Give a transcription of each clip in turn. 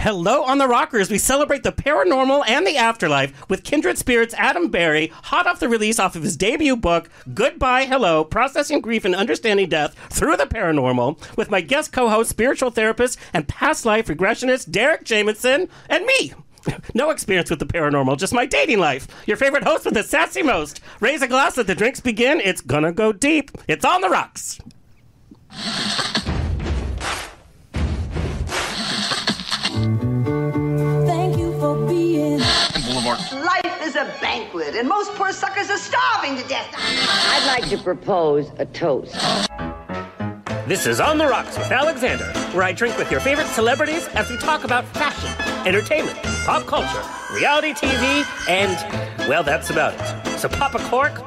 Hello on the Rockers. We celebrate the paranormal and the afterlife with Kindred Spirits Adam Berry, hot off the release off of his debut book, Goodbye, Hello, Processing Grief and Understanding Death Through the Paranormal, with my guest co-host, spiritual therapist, and past life regressionist, Derek Jameson, and me. No experience with the paranormal, just my dating life. Your favorite host with the sassy most. Raise a glass, let the drinks begin. It's gonna go deep. It's on the rocks. Thank you for being Boulevard. Life is a banquet, and most poor suckers are starving to death. I'd like to propose a toast. This is On the Rocks with Alexander, where I drink with your favorite celebrities as we talk about fashion, entertainment, pop culture, reality TV, and, well, that's about it. So pop a cork,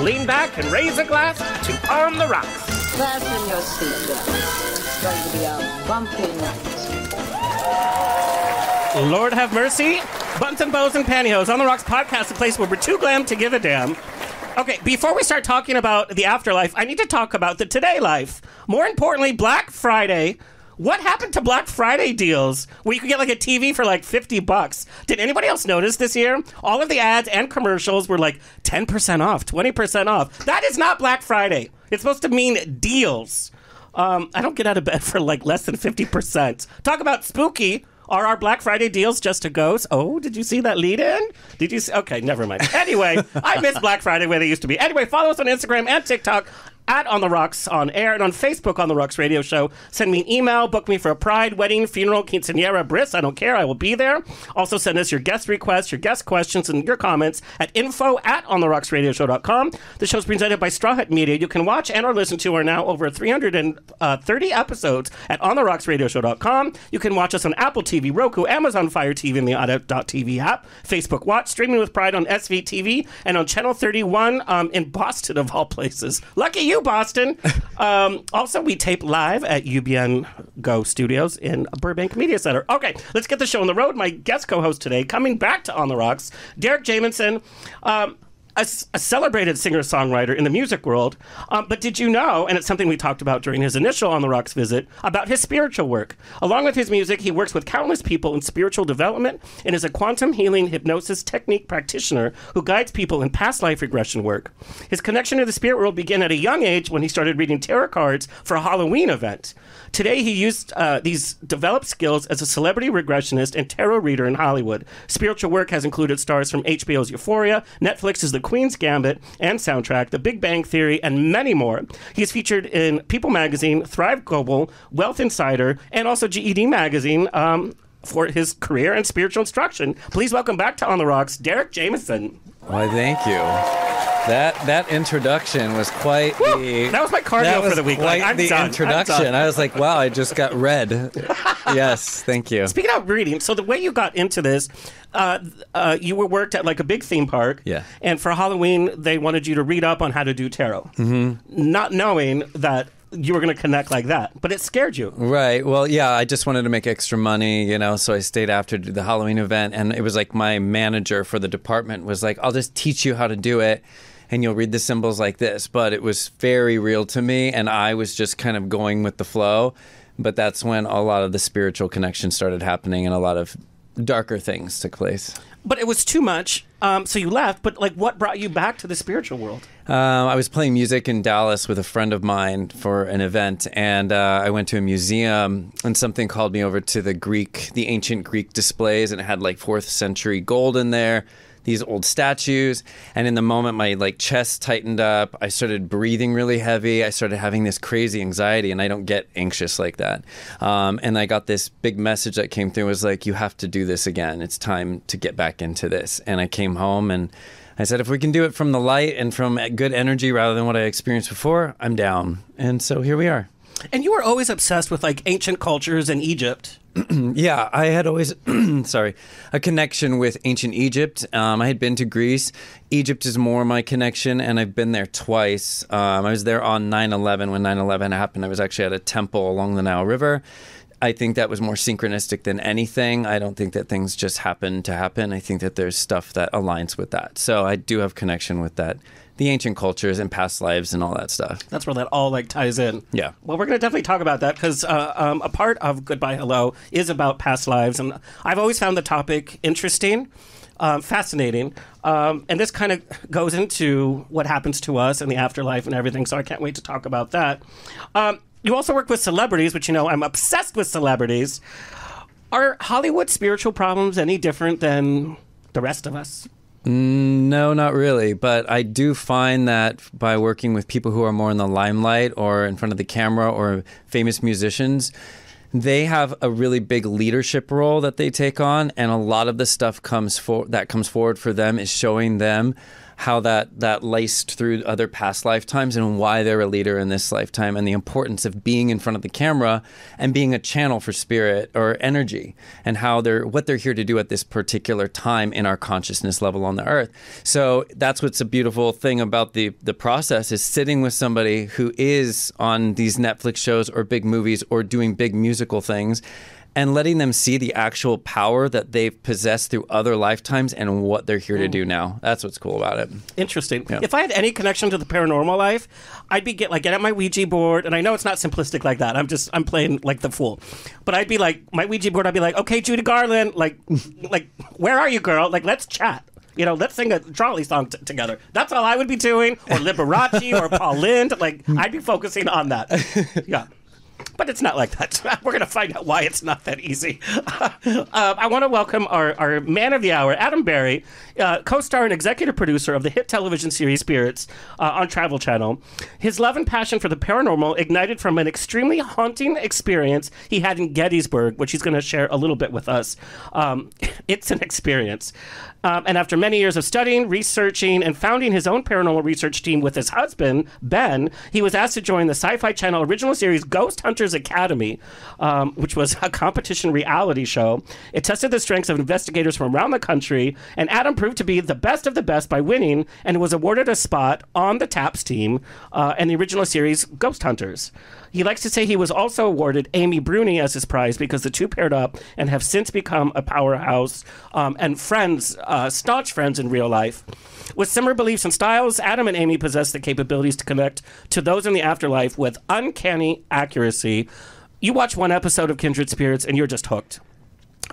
lean back, and raise a glass to On the Rocks. Fasten your seatbelt. It's going to be a bumpy night. Lord have mercy. Buttons and bows and pantyhose. On the Rocks podcast, a place where we're too glam to give a damn. Okay, before we start talking about the afterlife, I need to talk about the today life. More importantly, Black Friday. What happened to Black Friday deals where you could get like a TV for like $50? Did anybody else notice this year? All of the ads and commercials were like 10% off, 20% off. That is not Black Friday. It's supposed to mean deals. I don't get out of bed for like less than 50%. Talk about spooky. Are our Black Friday deals just a ghost? Oh, did you see that lead in? Did you see? Okay, never mind. Anyway, I miss Black Friday where they used to be. Anyway, follow us on Instagram and TikTok at On the Rocks on air, and on Facebook On the Rocks Radio Show. Send me an email, book me for a pride, wedding, funeral, quinceañera, bris. I don't care. I will be there. Also send us your guest requests, your guest questions, and your comments at info@ontherocksradioshow.com. The show's presented by Straw Hut Media. You can watch and or listen to our now over 330 episodes at ontherocksradioshow.com. You can watch us on Apple TV, Roku, Amazon Fire TV, and the Auto.tv app. Facebook Watch, streaming with pride on SVTV, and on Channel 31 in Boston, of all places. Lucky you, Boston. Also, we tape live at UBN Go Studios in Burbank Media Center. Okay, let's get the show on the road. My guest co-host today, coming back to On the Rocks, Derek Jameson, a celebrated singer-songwriter in the music world. But did you know, and it's something we talked about during his initial On the Rocks visit, about his spiritual work. Along with his music, he works with countless people in spiritual development and is a quantum healing hypnosis technique practitioner who guides people in past life regression work. His connection to the spirit world began at a young age when he started reading tarot cards for a Halloween event. Today, he used these developed skills as a celebrity regressionist and tarot reader in Hollywood. Spiritual work has included stars from HBO's Euphoria, Netflix's The Queen's Gambit and soundtrack, The Big Bang Theory, and many more. He's featured in People Magazine, Thrive Global, Wealth Insider, and also GED Magazine for his career and spiritual instruction. Please welcome back to On the Rocks, Derek Jameson. Why, thank you. That introduction was quite the... That was my cardio for the week. Quite the introduction. I was like, wow, I just got read. Yes, thank you. Speaking of reading, so the way you got into this, you worked at like a big theme park. Yeah. And for Halloween, they wanted you to read up on how to do tarot. Mm-hmm. Not knowing that you were going to connect like that, but it scared you. Right. Well, yeah, I just wanted to make extra money, so I stayed after the Halloween event, and it was like my manager for the department was like, I'll just teach you how to do it, and you'll read the symbols like this. But it was very real to me, and I was just kind of going with the flow. But that's when a lot of the spiritual connection started happening, and a lot of darker things took place. But it was too much, so you left. But like, what brought you back to the spiritual world? I was playing music in Dallas with a friend of mine for an event, and I went to a museum, and something called me over to the ancient Greek displays, and it had like 4th century gold in there, these old statues, and in the moment my chest tightened up. I started breathing really heavy. I started having this crazy anxiety, and I don't get anxious like that. And I got this big message that came through. It was like, you have to do this again. It's time to get back into this. And I came home and I said, if we can do it from the light and from good energy rather than what I experienced before, I'm down. And so here we are. And you were always obsessed with ancient cultures in Egypt. Yeah, I had always, a connection with ancient Egypt. I had been to Greece. Egypt is more my connection, and I've been there twice. I was there on 9/11 when 9/11 happened. I was actually at a temple along the Nile River. I think that was more synchronistic than anything. I don't think that things just happen to happen. I think that there's stuff that aligns with that. So I do have connection with that the ancient cultures and past lives and all that stuff. That's where that all like ties in. Yeah. Well, we're going to definitely talk about that because a part of Goodbye Hello is about past lives, and I've always found the topic interesting, fascinating, and this kind of goes into what happens to us in the afterlife and everything. So I can't wait to talk about that. You also work with celebrities, which I'm obsessed with celebrities. Are Hollywood spiritual problems any different than the rest of us? No, not really. But I do find that by working with people who are more in the limelight or in front of the camera or famous musicians, they have a really big leadership role that they take on. And a lot of the stuff that comes forward for them is showing them how that laced through other past lifetimes and why they're a leader in this lifetime, and the importance of being in front of the camera and being a channel for spirit or energy, and what they're here to do at this particular time in our consciousness level on the earth. So that's what's a beautiful thing about the process, is sitting with somebody who is on these Netflix shows or big movies or doing big musical things, and letting them see the actual power that they've possessed through other lifetimes and what they're here to do now. That's what's cool about it. Interesting. Yeah. If I had any connection to the paranormal life, I'd be get out my Ouija board, and I know it's not simplistic like that. I'm playing like the fool. But I'd be like, my Ouija board, I'd be like, okay, Judy Garland, like, where are you, girl? Like, let's chat. Let's sing a trolley song together. That's all I would be doing. Or Liberace or Paul Lind. Like, I'd be focusing on that. Yeah. But it's not like that. We're going to find out why it's not that easy. I want to welcome our man of the hour, Adam Berry, co-star and executive producer of the hit television series Spirits on Travel Channel. His love and passion for the paranormal ignited from an extremely haunting experience he had in Gettysburg, which he's going to share a little bit with us. It's an experience. And after many years of studying, researching, and founding his own paranormal research team with his husband, Ben, he was asked to join the Sci-Fi Channel original series Ghost Hunters Academy, which was a competition reality show. It tested the strengths of investigators from around the country, and Adam proved to be the best of the best by winning and was awarded a spot on the TAPS team in the original series Ghost Hunters. He likes to say he was also awarded Amy Bruni as his prize because the two paired up and have since become a powerhouse and friends, staunch friends in real life. With similar beliefs and styles, Adam and Amy possess the capabilities to connect to those in the afterlife with uncanny accuracy. You watch one episode of Kindred Spirits and you're just hooked.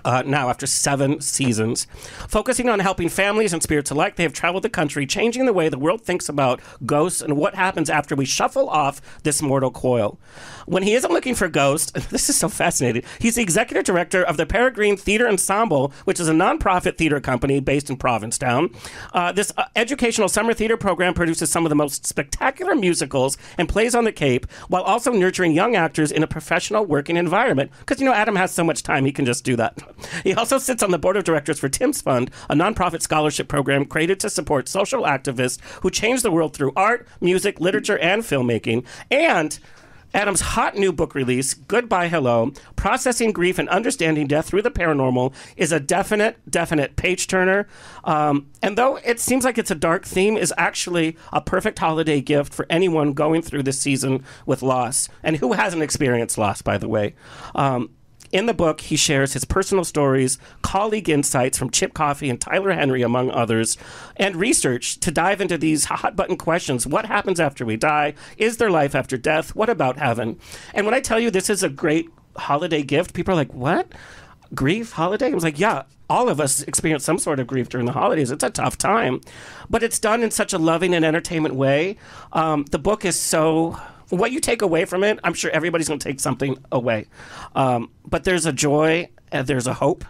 Now, after 7 seasons, focusing on helping families and spirits alike, they have traveled the country, changing the way the world thinks about ghosts and what happens after we shuffle off this mortal coil. When he isn't looking for ghosts, this is so fascinating, he's the executive director of the Peregrine Theater Ensemble, which is a nonprofit theater company based in Provincetown. This educational summer theater program produces some of the most spectacular musicals and plays on the Cape, while also nurturing young actors in a professional working environment. Because, Adam has so much time, he can just do that. He also sits on the board of directors for Tim's Fund, a nonprofit scholarship program created to support social activists who change the world through art, music, literature, and filmmaking. And Adam's hot new book release, Goodbye Hello, Processing Grief and Understanding Death Through the Paranormal, is a definite page-turner. And though it seems like it's a dark theme, is actually a perfect holiday gift for anyone going through this season with loss. And who hasn't experienced loss, by the way? In the book, he shares his personal stories, colleague insights from Chip Coffey and Tyler Henry, among others, and research to dive into these hot-button questions. What happens after we die? Is there life after death? What about heaven? And when I tell you this is a great holiday gift, people are like, what? Grief? Holiday? I was like, yeah, all of us experience some sort of grief during the holidays. It's a tough time. But it's done in such a loving and entertainment way. The book is so... What you take away from it, I'm sure everybody's going to take something away. But there's a joy, and there's a hope,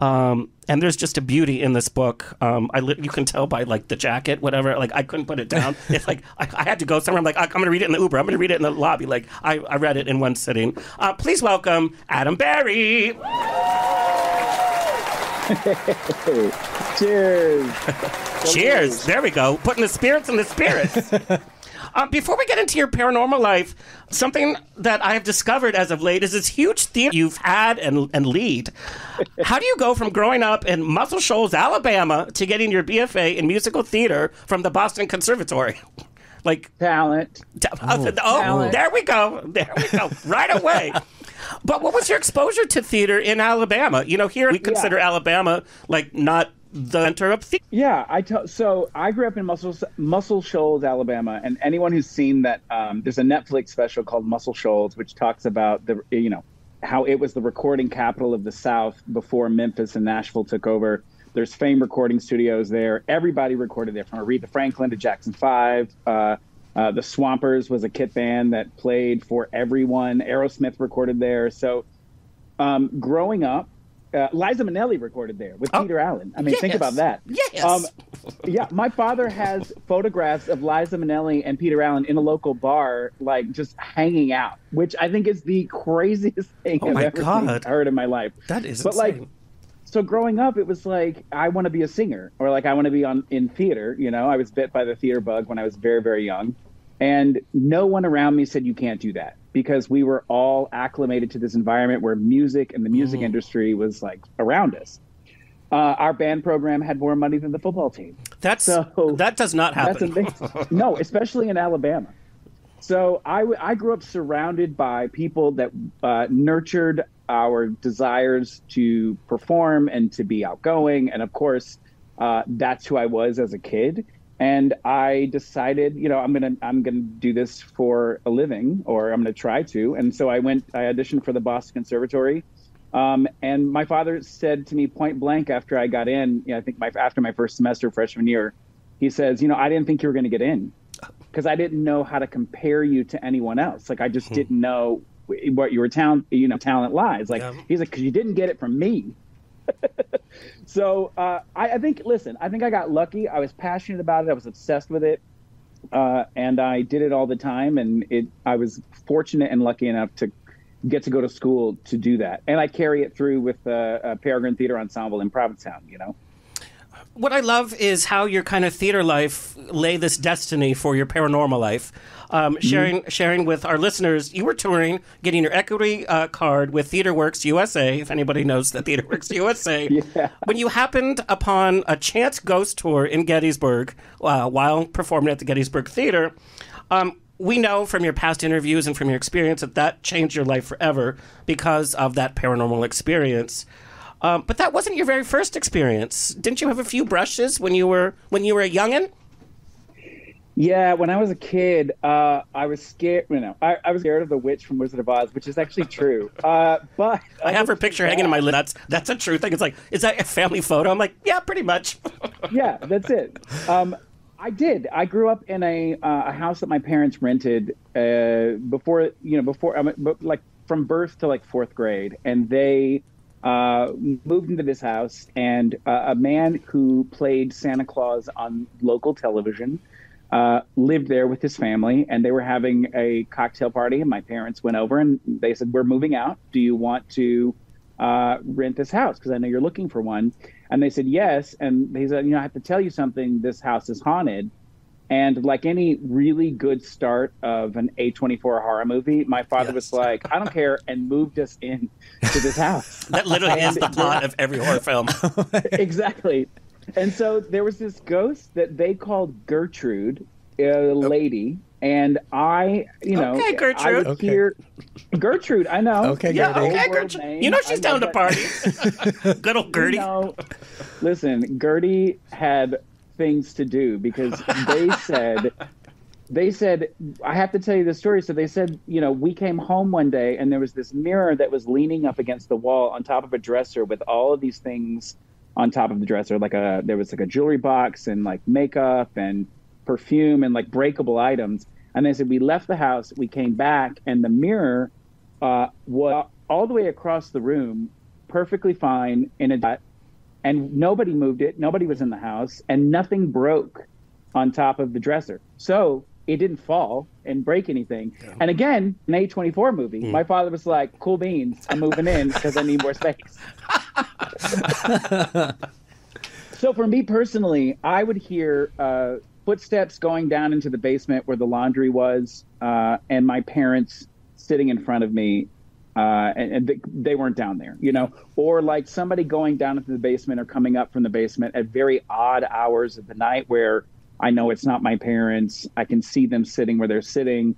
and there's just a beauty in this book. You can tell by the jacket, whatever. I couldn't put it down. It's I had to go somewhere. I'm I'm going to read it in the Uber. I'm going to read it in the lobby. I read it in one sitting. Please welcome Adam Berry. Cheers. Cheers. There we go. Putting the spirits in the spirits. Before we get into your paranormal life, something that I have discovered as of late is this huge theater you've had and lead. How do you go from growing up in Muscle Shoals, Alabama, to getting your BFA in musical theater from the Boston Conservatory? Talent. Talent. There we go. Right away. But what was your exposure to theater in Alabama? Here we consider Alabama not the center of theater. Yeah, so I grew up in Muscle Shoals, Alabama, and anyone who's seen that, there's a Netflix special called Muscle Shoals, which talks about how it was the recording capital of the South before Memphis and Nashville took over. There's famed recording studios there. Everybody recorded there, from Aretha Franklin to Jackson 5. The Swampers was a kit band that played for everyone. Aerosmith recorded there. So growing up, Liza Minnelli recorded there with Peter Allen. I mean, think about that. Yes. Yeah, my father has photographs of Liza Minnelli and Peter Allen in a local bar, like just hanging out, which I think is the craziest thing I've ever heard in my life. That is but insane. Like, so growing up, it was like, I want to be a singer, or like I want to be in theater. I was bit by the theater bug when I was very, very young. And no one around me said you can't do that, because we were all acclimated to this environment where music and the music industry was like around us. Our band program had more money than the football team. That does not happen. That's amazing. No, especially in Alabama. So I grew up surrounded by people that nurtured our desires to perform and to be outgoing. And of course, that's who I was as a kid. And I decided, I'm gonna do this for a living, or I'm gonna try to. And so I auditioned for the Boston Conservatory. And my father said to me point blank after I got in, I think after my first semester freshman year, he says, I didn't think you were going to get in, because I didn't know how to compare you to anyone else. Like, I just didn't know what your talent lies. Like, he's like, because you didn't get it from me. So I think I got lucky. I was passionate about it. I was obsessed with it. And I did it all the time. And I was fortunate and lucky enough to get to go to school to do that. And I carry it through with Peregrine Theater Ensemble in Provincetown, What I love is how your kind of theater life lay this destiny for your paranormal life. Sharing with our listeners, you were touring, getting your equity card with TheaterWorks USA, if anybody knows the TheaterWorks USA, when you happened upon a chance ghost tour in Gettysburg while performing at the Gettysburg Theater. We know from your past interviews and from your experience that changed your life forever because of that paranormal experience. But that wasn't your very first experience. Didn't you have a few brushes when you were a youngin'? Yeah, when I was a kid, I was scared. I was scared of the witch from Wizard of Oz, which is actually true. But I have her picture hanging in my lid. That's a true thing. It's like, is that a family photo? I'm like, yeah, pretty much. Yeah, that's it. I did. I grew up in a house that my parents rented before like from birth to like fourth grade, and they moved into this house, and a man who played Santa Claus on local television lived there with his family, and they were having a cocktail party, and my parents went over and they said, "We're moving out. Do you want to rent this house? Because I know you're looking for one." And they said yes. And he said, I have to tell you something. This house is haunted. And like any really good start of an A24 horror movie, my father was like, I don't care, and moved us in to this house. That literally is the plot of every horror film. Exactly. And so there was this ghost that they called Gertrude, a lady. And I, okay, Gertrude. I would hear Gertrude. I know. Okay, yeah, Gertie. okay, Gertrude. She's down to party. Good old Gertie. Listen, Gertie had things to do, because they said, I have to tell you the story. So they said, we came home one day and there was this mirror that was leaning up against the wall on top of a dresser with all of these things on top of the dresser. There was like a jewelry box and like makeup and perfume and like breakable items. And they said, we left the house, we came back, and the mirror was all the way across the room, perfectly fine in a dot, and nobody moved it, nobody was in the house, and nothing broke on top of the dresser. So it didn't fall and break anything. Yeah. And again, an A24 movie, my father was like, cool beans, I'm moving in because I need more space. So for me personally, I would hear footsteps going down into the basement where the laundry was, and my parents sitting in front of me, and they weren't down there, or like somebody going down into the basement or coming up from the basement at very odd hours of the night where I know it's not my parents. I can see them sitting where they're sitting.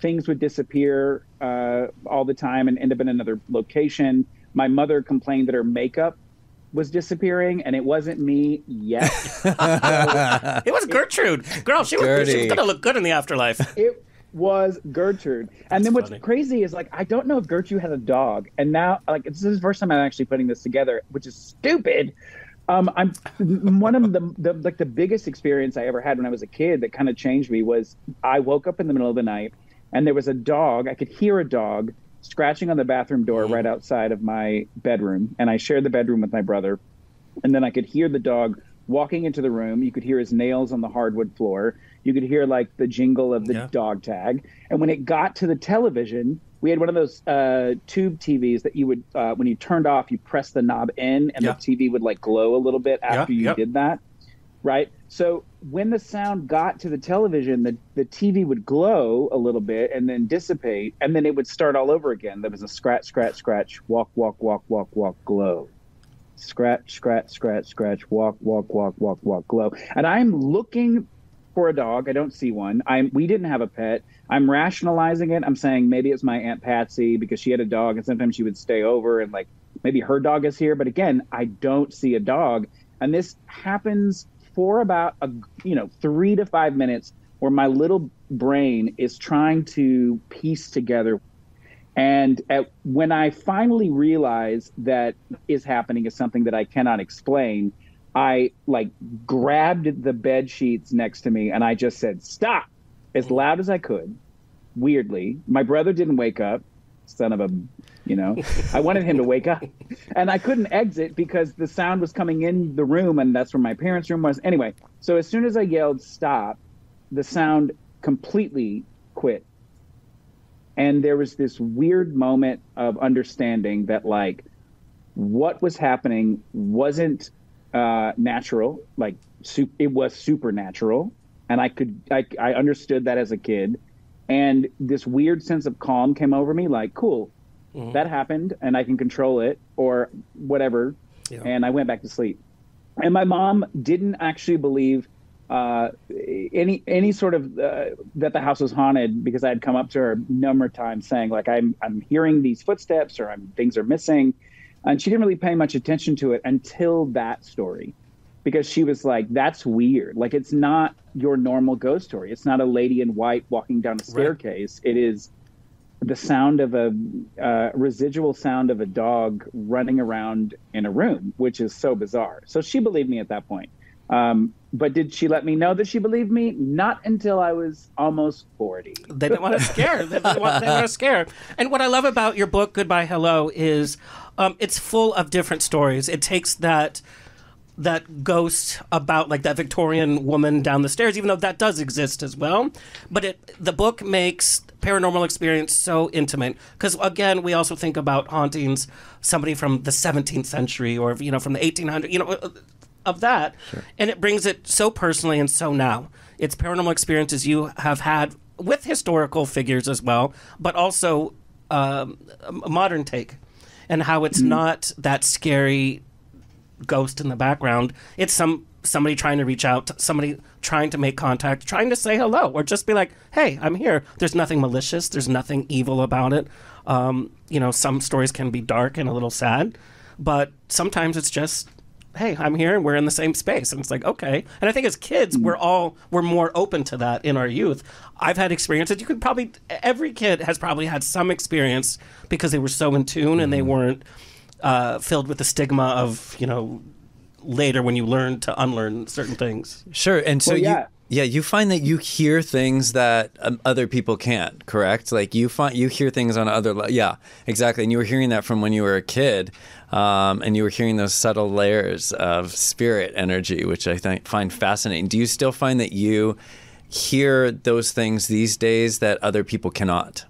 Things would disappear all the time and end up in another location. My mother complained that her makeup was disappearing, and it wasn't me yet. It was Gertrude. Girl, she was going to look good in the afterlife. It was Gertrude. And then what's crazy is, like, I don't know if Gertrude had a dog. And now, like, this is the first time I'm actually putting this together, which is stupid. I'm one of the biggest experience I ever had when I was a kid that kind of changed me was I woke up in the middle of the night, and there was a dog. I could hear a dog scratching on the bathroom door right outside of my bedroom. And I shared the bedroom with my brother. And then I could hear the dog walking into the room. You could hear his nails on the hardwood floor. You could hear, like, the jingle of the dog tag. And when it got to the television, we had one of those tube TVs that you would, when you turned off, you press the knob in, and the TV would, like, glow a little bit after you did that. Right? So when the sound got to the television, the TV would glow a little bit and then dissipate, and then it would start all over again. There was a scratch, scratch, scratch, walk, walk, walk, walk, walk, glow. Scratch, scratch, scratch, scratch, walk, walk, walk, walk, walk, glow. And I'm looking for a dog. I don't see one. We didn't have a pet. I'm rationalizing it. I'm saying maybe it's my Aunt Patsy because she had a dog, and sometimes she would stay over, and, like, maybe her dog is here. But again, I don't see a dog. And this happens for about 3 to 5 minutes, where my little brain is trying to piece together. And when I finally realize that is happening is something that I cannot explain, I, like, grabbed the bed sheets next to me and I just said, "Stop," as loud as I could. Weirdly, my brother didn't wake up. Son of a, I wanted him to wake up, and I couldn't exit because the sound was coming in the room, and that's where my parents' room was. Anyway, so as soon as I yelled "stop," the sound completely quit. And there was this weird moment of understanding that, like, what was happening wasn't natural. Like, it was supernatural. And I understood that as a kid. And this weird sense of calm came over me, like, cool, that happened and I can control it or whatever. Yeah. And I went back to sleep. And my mom didn't actually believe any sort of that the house was haunted, because I had come up to her a number of times saying, like, I'm hearing these footsteps, or things are missing. And she didn't really pay much attention to it until that story, because she was like, that's weird. Like, it's not your normal ghost story. It's not a lady in white walking down a staircase. Right. It is the sound of a residual sound of a dog running around in a room, which is so bizarre. So she believed me at that point. But did she let me know that she believed me? Not until I was almost 40. They didn't want to scare. They want to scare. And what I love about your book, Goodbye Hello, is it's full of different stories. It takes that ghost about, like, that Victorian woman down the stairs, even though that does exist as well. But the book makes paranormal experience so intimate, because, again, we also think about hauntings, somebody from the 17th century or, from the 1800s, of that. Sure. And it brings it so personally and so now. It's paranormal experiences you have had with historical figures as well, but also a modern take, and how it's not that scary ghost in the background. It's somebody trying to reach out, somebody trying to make contact, trying to say hello, or just be like, hey, I'm here. There's nothing malicious. There's nothing evil about it. Some stories can be dark and a little sad, but sometimes it's just, hey, I'm here and we're in the same space. And it's like, okay. And I think as kids, we're more open to that in our youth. I've had experiences. Every kid has probably had some experience because they were so in tune and they weren't filled with the stigma of, later when you learn to unlearn certain things. Sure. And so you find that you hear things that other people can't, correct? Like you hear things on yeah, exactly. And you were hearing that from when you were a kid, and you were hearing those subtle layers of spirit energy, which I find fascinating. Do you still find that you hear those things these days that other people cannot?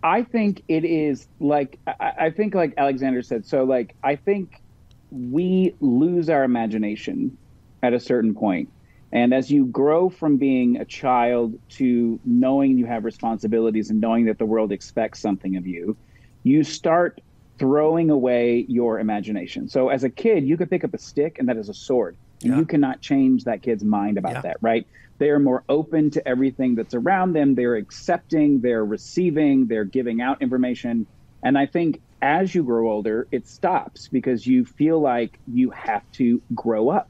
I think it is like Alexander said. So, like, I think we lose our imagination at a certain point. And as you grow from being a child to knowing you have responsibilities and knowing that the world expects something of you, you start throwing away your imagination. So as a kid, you could pick up a stick and that is a sword. And you cannot change that kid's mind about that, right? They are more open to everything that's around them. They're accepting, they're receiving, they're giving out information. And I think as you grow older, it stops because you feel like you have to grow up,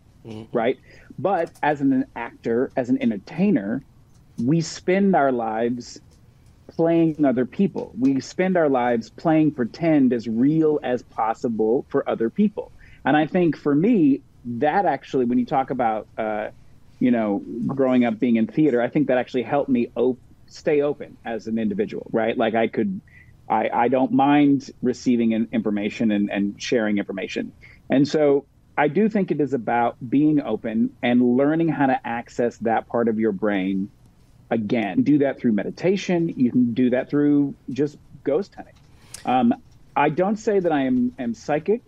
right? But as an actor, as an entertainer, we spend our lives playing other people. We spend our lives playing pretend as real as possible for other people. And I think for me, that actually, when you talk about, growing up being in theater, I think that actually helped me stay open as an individual, right? Like I don't mind receiving information and sharing information. And so I do think it is about being open and learning how to access that part of your brain again. Do that through meditation. You can do that through just ghost hunting. I don't say that I am psychic.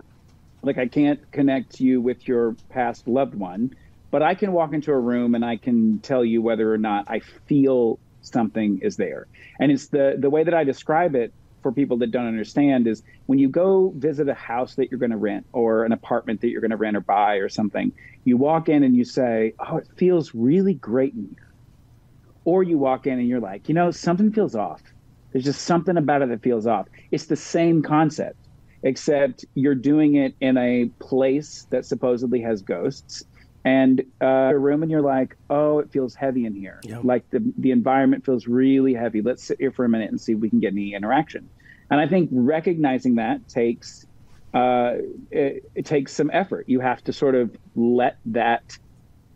Like I can't connect you with your past loved one, but I can walk into a room and I can tell you whether or not I feel something is there. And it's the way that I describe it for people that don't understand is when you go visit a house that you're going to rent or an apartment that you're going to rent or buy or something, you walk in and you say, oh, it feels really great in here. Or you walk in and you're like, something feels off. There's just something about it that feels off. It's the same concept, except you're doing it in a place that supposedly has ghosts. And a room and you're like, oh, it feels heavy in here. Yep. Like the environment feels really heavy. Let's sit here for a minute and see if we can get any interaction. And I think recognizing that takes it takes some effort. You have to sort of let that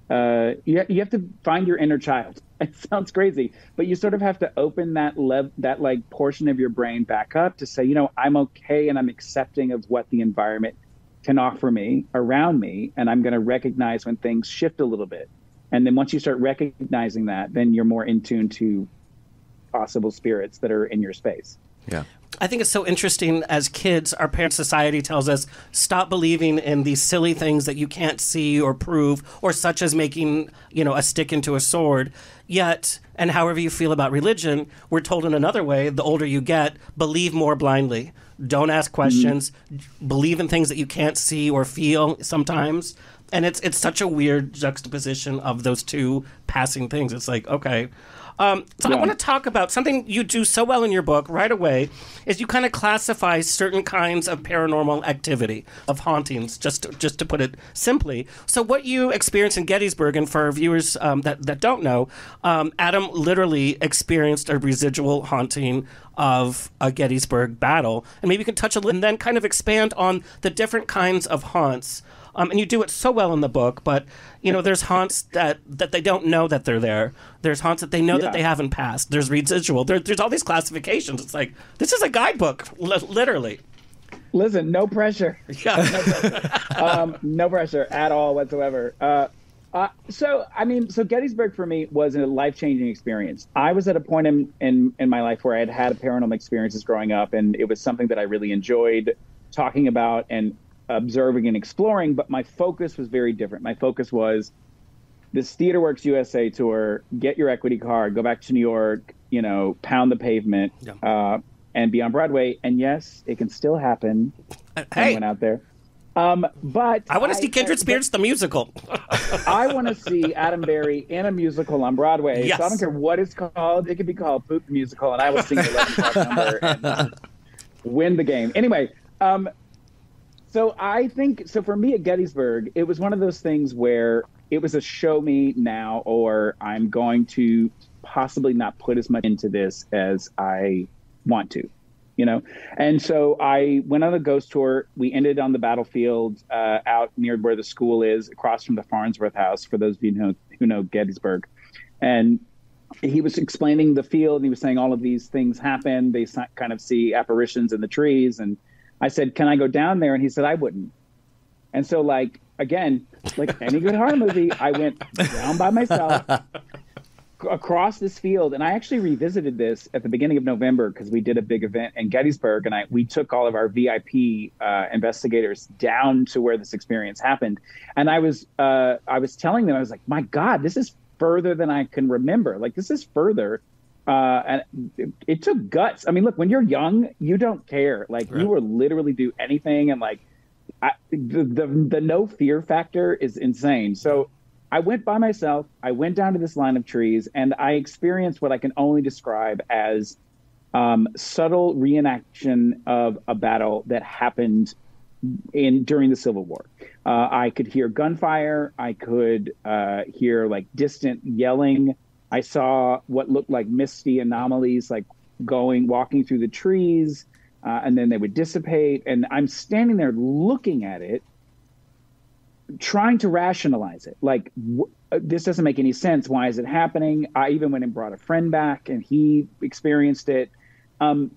you have to find your inner child. It sounds crazy, but you sort of have to open that like portion of your brain back up to say, I'm okay and I'm accepting of what the environment can offer me around me, and I'm going to recognize when things shift a little bit. And then once you start recognizing that, then you're more in tune to possible spirits that are in your space. Yeah. I think it's so interesting. As kids, our parent society tells us, stop believing in these silly things that you can't see or prove, or such as making, a stick into a sword. Yet, and however you feel about religion, we're told in another way, the older you get, believe more blindly. Don't ask questions. Believe in things that you can't see or feel sometimes. And it's such a weird juxtaposition of those two passing things. It's like, okay. I want to talk about something you do so well in your book right away is you kind of classify certain kinds of paranormal activity, of hauntings, just to put it simply. So what you experienced in Gettysburg, and for our viewers that don't know, Adam literally experienced a residual haunting of a Gettysburg battle. And maybe you can touch a little and then kind of expand on the different kinds of haunts. And you do it so well in the book, but, there's haunts that they don't know that they're there. There's haunts that they know that they haven't passed. There's residual. There's all these classifications. It's like, this is a guidebook, literally. Listen, no pressure. Yeah. No pressure at all whatsoever. So Gettysburg for me was a life-changing experience. I was at a point in my life where I had paranormal experiences growing up, and it was something that I really enjoyed talking about and observing and exploring, but my focus was very different. My focus was this TheaterWorks USA tour, get your equity card, go back to New York, pound the pavement, and be on Broadway. And yes, it can still happen. Hey. I went out there. But I want to see Kindred Spirits, the musical. I want to see Adam Berry in a musical on Broadway. Yes. So I don't care what it's called. It could be called Poop the Musical, and I will sing the 11 o'clock number and win the game. Anyway, so for me at Gettysburg, it was one of those things where it was a show me now, or I'm going to possibly not put as much into this as I want to, And so I went on a ghost tour. We ended on the battlefield out near where the school is, across from the Farnsworth House, for those of you who know Gettysburg. And he was explaining the field, and he was saying all of these things happen. They kind of see apparitions in the trees, and I said, can I go down there? And he said, I wouldn't. And so, again, like any good horror movie, I went down by myself across this field. And I actually revisited this at the beginning of November because we did a big event in Gettysburg. And we took all of our VIP investigators down to where this experience happened. And I was telling them, I was like, my God, this is further than I can remember. Like, this is further. And it took guts. I mean, look, when you're young, you don't care. Like, right. You will literally do anything. And the no fear factor is insane. So I went by myself. I went down to this line of trees, and I experienced what I can only describe as subtle reenaction of a battle that happened during the Civil War. I could hear gunfire. I could hear like distant yelling. I saw what looked like misty anomalies, like walking through the trees, and then they would dissipate. And I'm standing there looking at it, trying to rationalize it. Like, this doesn't make any sense. Why is it happening? I even went and brought a friend back, and he experienced it. And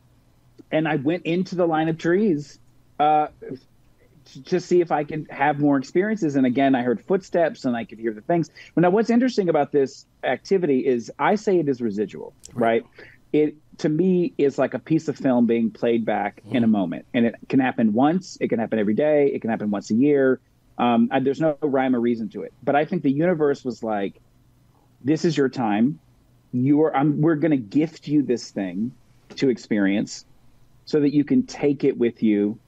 I went into the line of trees to see if I could have more experiences. And again, I heard footsteps and I could hear the things. But now what's interesting about this activity is I say it is residual, right? It, to me, is like a piece of film being played back in a moment. And it can happen once. It can happen every day. It can happen once a year. There's no rhyme or reason to it. But I think the universe was like, this is your time. We're going to gift you this thing to experience so that you can take it with you.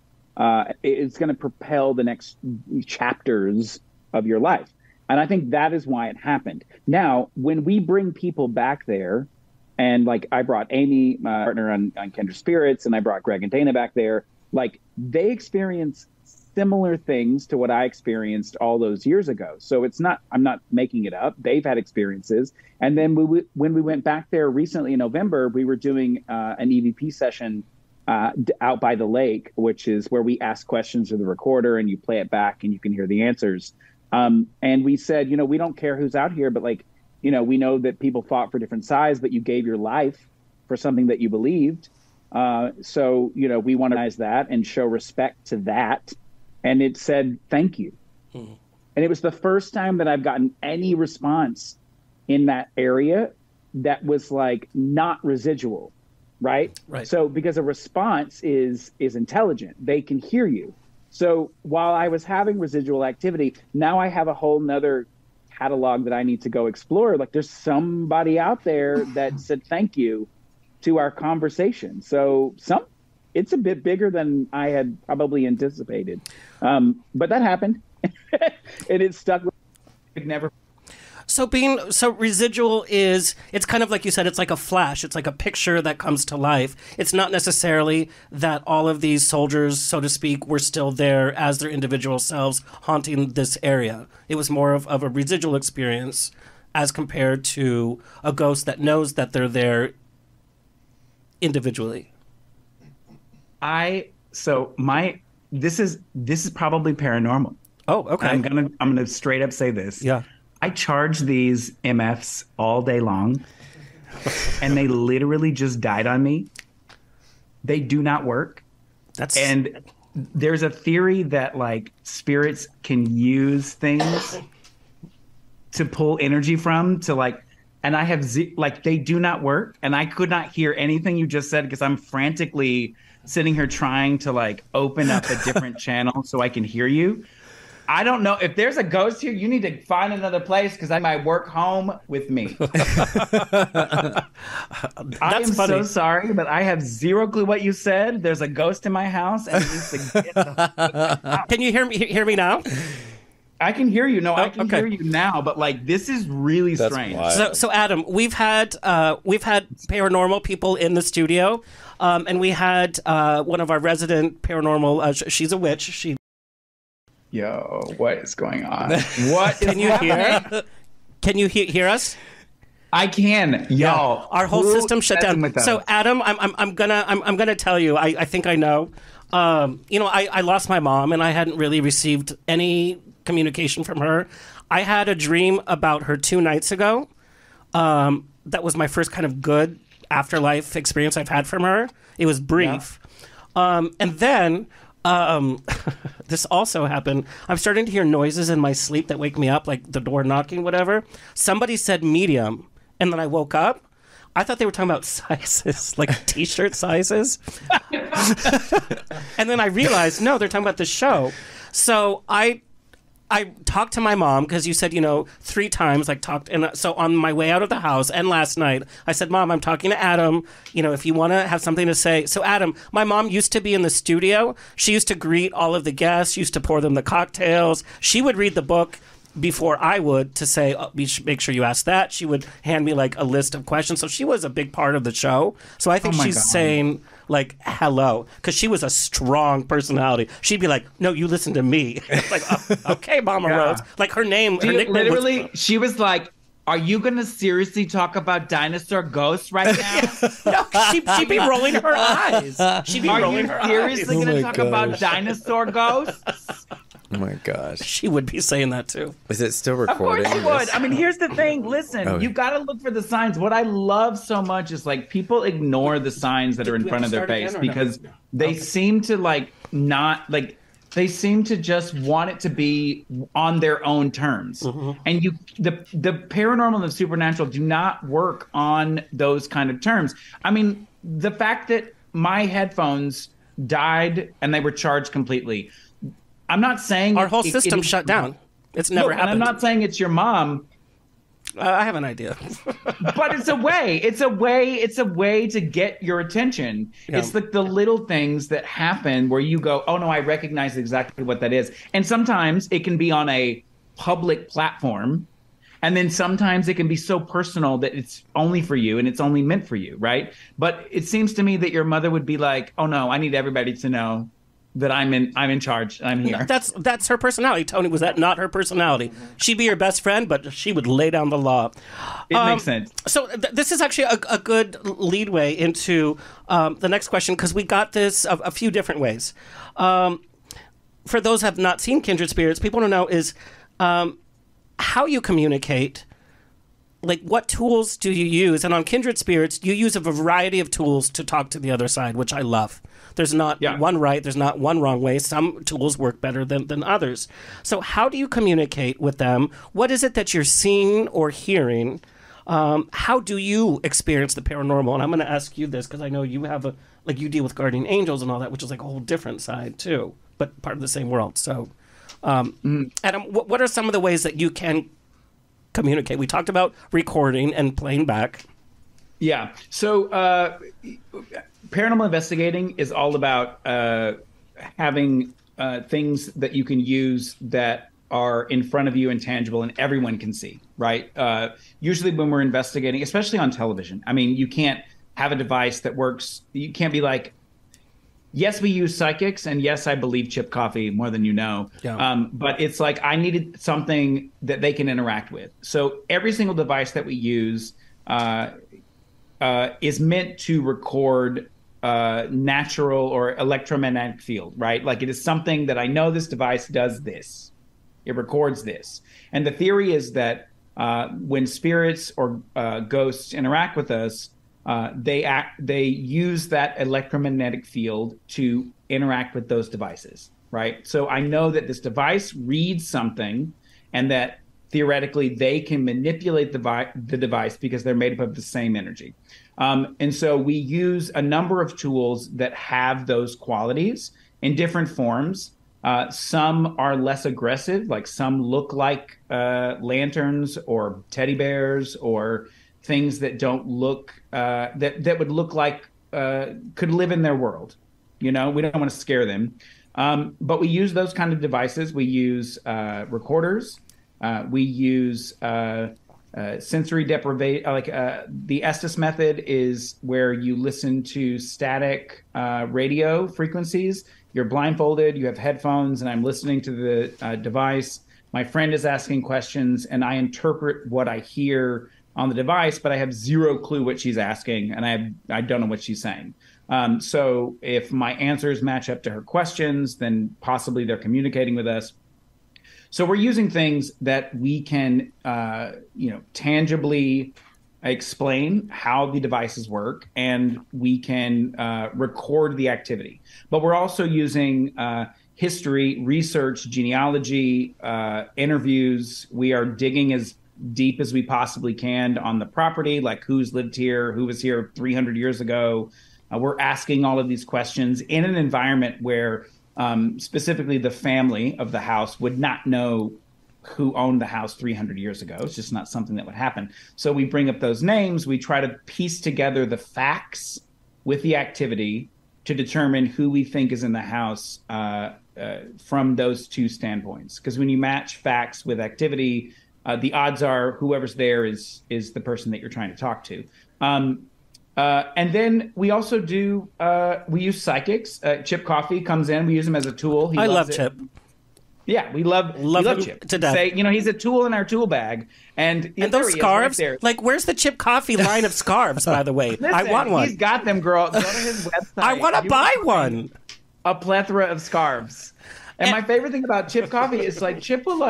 It's going to propel the next chapters of your life. And I think that is why it happened. Now, when we bring people back there, and like I brought Amy, my partner on Kindred Spirits, and I brought Greg and Dana back there, like they experience similar things to what I experienced all those years ago. So I'm not making it up. They've had experiences. And then when we went back there recently in November, we were doing an EVP session out by the lake, which is where we ask questions to the recorder and you play it back and you can hear the answers. And we said, we don't care who's out here, but like, we know that people fought for different sides, but you gave your life for something that you believed. So, we want to recognize that and show respect to that. And it said, thank you. And it was the first time that I've gotten any response in that area that was like not residual. Right. So because a response is intelligent, they can hear you. So while I was having residual activity, now I have a whole nother catalog that I need to go explore. Like there's somebody out there that said thank you to our conversation. So it's a bit bigger than I had probably anticipated. But that happened and it stuck with me. Never. So residual it's kind of like you said, it's like a flash. It's like a picture that comes to life. It's not necessarily that all of these soldiers, so to speak, were still there as their individual selves haunting this area. It was more of a residual experience as compared to a ghost that knows that they're there individually. This is probably paranormal. Oh, okay. I'm gonna straight up say this. Yeah. I charge these MFs all day long, and they literally just died on me. They do not work. And there's a theory that like spirits can use things to pull energy from to like, and I have they do not work. And I could not hear anything you just said because I'm frantically sitting here trying to like open up a different channel so I can hear you. I don't know. If there's a ghost here, you need to find another place because I might work home with me. I am so sorry, but I have zero clue what you said. There's a ghost in my house, and it needs to get the house. Can you hear me now? I can hear you. No, I can hear you now. But like, this is really strange. So Adam, we've had paranormal people in the studio, and we had one of our resident paranormal. She's a witch. Yo, what is going on? What can you hear? Can you hear us? I can. Yo, our whole system shut down. So Adam, I'm gonna tell you. I think I know. I lost my mom, and I hadn't really received any communication from her. I had a dream about her 2 nights ago. That was my first kind of good afterlife experience I've had from her. It was brief, and then. This also happened. I'm starting to hear noises in my sleep that wake me up, like the door knocking, whatever. Somebody said medium, and then I woke up. I thought they were talking about sizes, like T-shirt sizes. And then I realized, no, they're talking about the show. So I talked to my mom because you said, 3 times, and so on my way out of the house and last night, I said, Mom, I'm talking to Adam, if you want to have something to say. So Adam, my mom used to be in the studio. She used to greet all of the guests, used to pour them the cocktails. She would read the book before I would to say, oh, you should make sure you ask that. She would hand me like a list of questions. So she was a big part of the show. So I think she's saying like, hello, because she was a strong personality. She'd be like, no, you listen to me. Like, oh, okay, Mama Rose. Like her name, her nickname literally, she was like, are you going to seriously talk about dinosaur ghosts right now? No, she'd be rolling her eyes. She'd be rolling her eyes. Are you seriously going to talk about dinosaur ghosts? Oh my gosh. She would be saying that too. Is it still recording? Of course she would. I mean, here's the thing. Listen, you got to look for the signs. What I love so much is like people ignore the signs that are in front of their face because they seem to like not like they seem to just want it to be on their own terms. And the paranormal and the supernatural do not work on those kind of terms. I mean, the fact that my headphones died and they were charged completely. I'm not saying our whole system shut down. It's never happened. I'm not saying it's your mom. I have an idea. But it's a way. It's a way to get your attention. Yeah. It's like the little things that happen where you go, oh no, I recognize exactly what that is. And sometimes it can be on a public platform. And then sometimes it can be so personal that it's only for you and it's only meant for you, right? But it seems to me that your mother would be like, oh no, I need everybody to know that I'm in charge. I'm here. That's her personality. Tony, was that not her personality? She'd be your best friend, but she would lay down the law. It makes sense. So this is actually a good leadway into the next question, because we got this a few different ways. For those who have not seen Kindred Spirits, people want to know is how you communicate. Like, what tools do you use? And on Kindred Spirits, you use a variety of tools to talk to the other side, which I love. There's not one right, there's not one wrong way. Some tools work better than others. So how do you communicate with them? What is it that you're seeing or hearing? How do you experience the paranormal? And I'm going to ask you this because I know you have you deal with guardian angels and all that, which is like a whole different side too, but part of the same world. So, Adam, what are some of the ways that you can communicate? We talked about recording and playing back. Yeah. So paranormal investigating is all about having things that you can use that are in front of you and tangible and everyone can see, right? Usually when we're investigating, especially on television, I mean, you can't have a device that works. You can't be like, yes, we use psychics, and yes, I believe chip coffee more than you know. Yeah. But it's like I needed something that they can interact with. So every single device that we use is meant to record natural or electromagnetic field, right? Like it is something that I know this device does this. It records this. And the theory is that when spirits or ghosts interact with us, they use that electromagnetic field to interact with those devices, right? So I know that this device reads something and that theoretically they can manipulate the device because they're made up of the same energy. And so we use a number of tools that have those qualities in different forms. Some are less aggressive, like some look like lanterns or teddy bears or things that don't look that would look like could live in their world. You know, we don't want to scare them. But we use those kind of devices. We use recorders. We use sensory deprivation. The Estes method is where you listen to static radio frequencies. You're blindfolded, you have headphones, and I'm listening to the device. My friend is asking questions, and I interpret what I hear on the device, but I have zero clue what she's asking, and I don't know what she's saying. So if my answers match up to her questions, then possibly they're communicating with us. So we're using things that we can, tangibly explain how the devices work, and we can record the activity. But we're also using history, research, genealogy, interviews. We are digging as deep as we possibly can on the property, like who's lived here, who was here 300 years ago. We're asking all of these questions in an environment where specifically the family of the house would not know who owned the house 300 years ago. It's just not something that would happen. So we bring up those names. We try to piece together the facts with the activity to determine who we think is in the house from those two standpoints. Because when you match facts with activity, the odds are whoever's there is the person that you're trying to talk to. And then we also do, we use psychics. Chip Coffee comes in. We use him as a tool. I love Chip. Yeah, we love Chip to death. Say, he's a tool in our tool bag. And those scarves, like, where's the Chip Coffee line of scarves, by the way? Listen, I want one. He's got them, girl. Go to his website. I want to buy one. A plethora of scarves. And my favorite thing about Chip Coffee is, like, Chip will,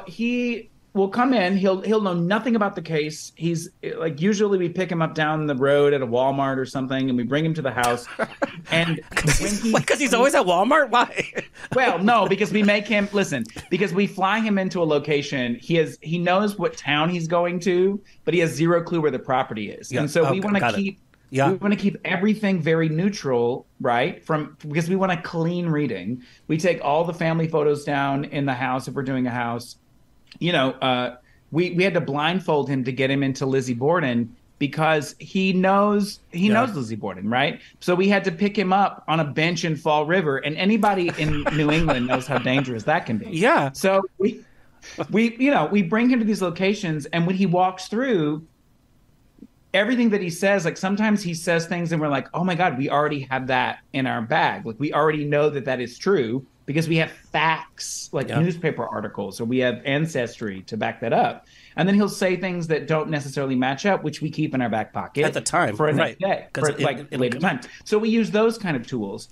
he will come in. He'll know nothing about the case. He's like, usually we pick him up down the road at a Walmart or something, and we bring him to the house. And because he's always at Walmart. Why? Well, no, because we make him because we fly him into a location. He knows what town he's going to, but he has zero clue where the property is. Yeah. And so we want to keep. Yeah. We want to keep everything very neutral, right? Because we want a clean reading. We take all the family photos down in the house if we're doing a house. We had to blindfold him to get him into Lizzie Borden because he knows Lizzie Borden, right? So we had to pick him up on a bench in Fall River, and anybody in New England knows how dangerous that can be. Yeah. So we bring him to these locations, and when he walks through, everything that he says, like, sometimes he says things and we're like, oh my God, we already have that in our bag. Like, we already know that is true because we have facts, like newspaper articles, or we have ancestry to back that up. And then he'll say things that don't necessarily match up, which we keep in our back pocket at the time for a next day, for later time. So we use those kind of tools.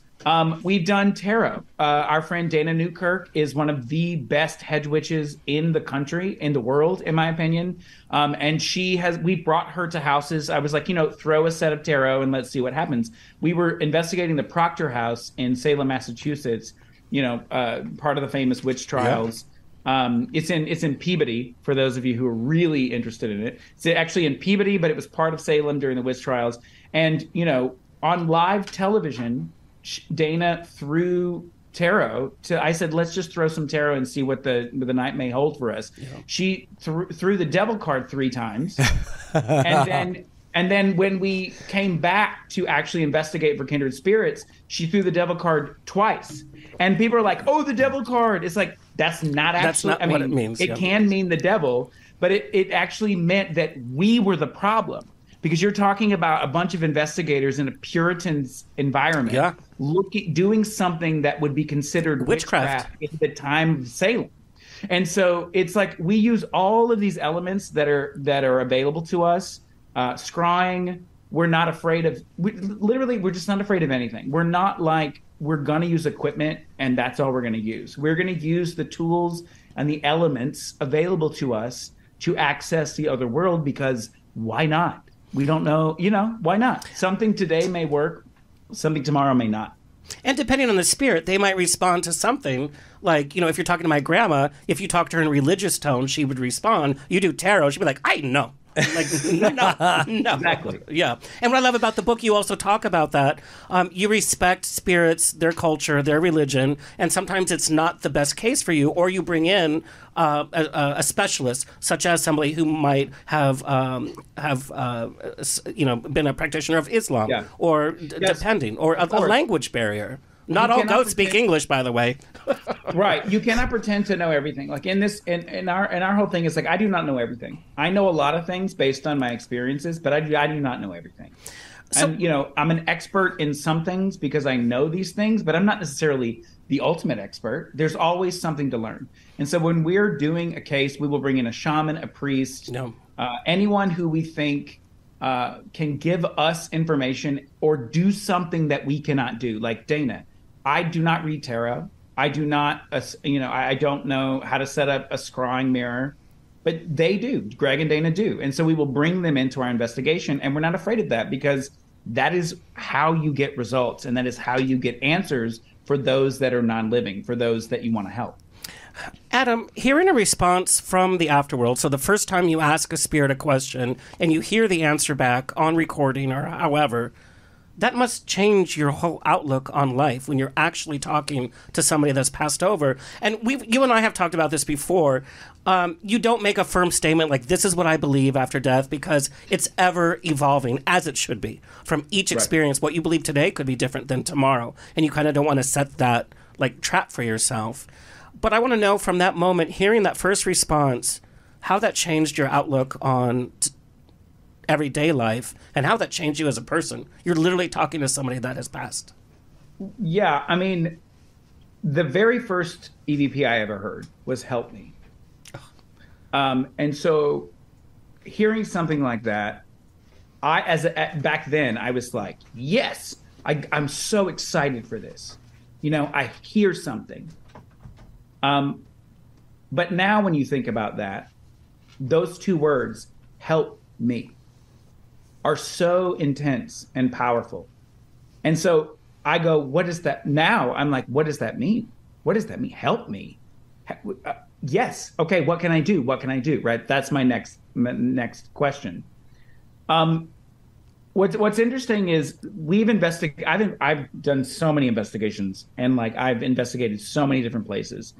We've done tarot. Our friend Dana Newkirk is one of the best hedge witches in the country, in the world, in my opinion. And we brought her to houses. I was like, throw a set of tarot and let's see what happens. We were investigating the Proctor House in Salem, Massachusetts, part of the famous witch trials. Yeah. It's in Peabody, for those of you who are really interested in it. It's actually in Peabody, but it was part of Salem during the witch trials. And, on live television, Dana threw tarot I said, let's just throw some tarot and see what the night may hold for us. Yeah. She threw the devil card 3 times. And then when we came back to actually investigate for kindred spirits, she threw the devil card twice. And people are like, oh, the devil card. It's like, that's not what it means. It can mean the devil, but it actually meant that we were the problem. Because you're talking about a bunch of investigators in a Puritan's environment, doing something that would be considered witchcraft in the time of Salem. And so it's like we use all of these elements that are available to us. Scrying, we're not afraid of. We're just not afraid of anything. We're not like we're going to use equipment and that's all we're going to use. We're going to use the tools and the elements available to us to access the other world because why not? We don't know, why not? Something today may work, something tomorrow may not. And depending on the spirit, they might respond to something. Like, if you're talking to my grandma, if you talk to her in religious tone, she would respond. You do tarot, she'd be like, I know. Like, no. Exactly. Yeah. And what I love about the book, you also talk about that. You respect spirits, their culture, their religion, and sometimes it's not the best case for you, or you bring in a specialist, such as somebody who might have been a practitioner of Islam, or depending, or a language barrier. Not all goats speak English, by the way. Right. You cannot pretend to know everything. Like in our whole thing is like, I do not know everything. I know a lot of things based on my experiences, but I do not know everything. So, and, I'm an expert in some things because I know these things, but I'm not necessarily the ultimate expert. There's always something to learn. And so when we're doing a case, we will bring in a shaman, a priest, anyone who we think can give us information or do something that we cannot do. Like Dana, I do not read tarot. I do not, I don't know how to set up a scrying mirror, but they do. Greg and Dana do. And so we will bring them into our investigation, and we're not afraid of that because that is how you get results, and that is how you get answers for those that are non-living, for those that you want to help. Adam, hearing a response from the afterworld, so the first time you ask a spirit a question and you hear the answer back on recording or however, that must change your whole outlook on life when you're actually talking to somebody that's passed over. And you and I have talked about this before. You don't make a firm statement like, this is what I believe after death, because it's ever evolving, as it should be. From each experience, what you believe today could be different than tomorrow. And you kind of don't want to set that like trap for yourself. But I want to know, from that moment, hearing that first response, how that changed your outlook on everyday life, and how that changed you as a person. You're literally talking to somebody that has passed. Yeah, I mean, the very first EVP I ever heard was "Help Me," and so hearing something like that, back then I was like, "Yes, I'm so excited for this." You know, I hear something. But now, when you think about that, those two words, "help me," are so intense and powerful. And so I go, what is that? Now I'm like, what does that mean? What does that mean? Help me. Yes. Okay. What can I do? What can I do? Right. That's my next question. What's interesting is I've done so many investigations, and like I've investigated so many different places.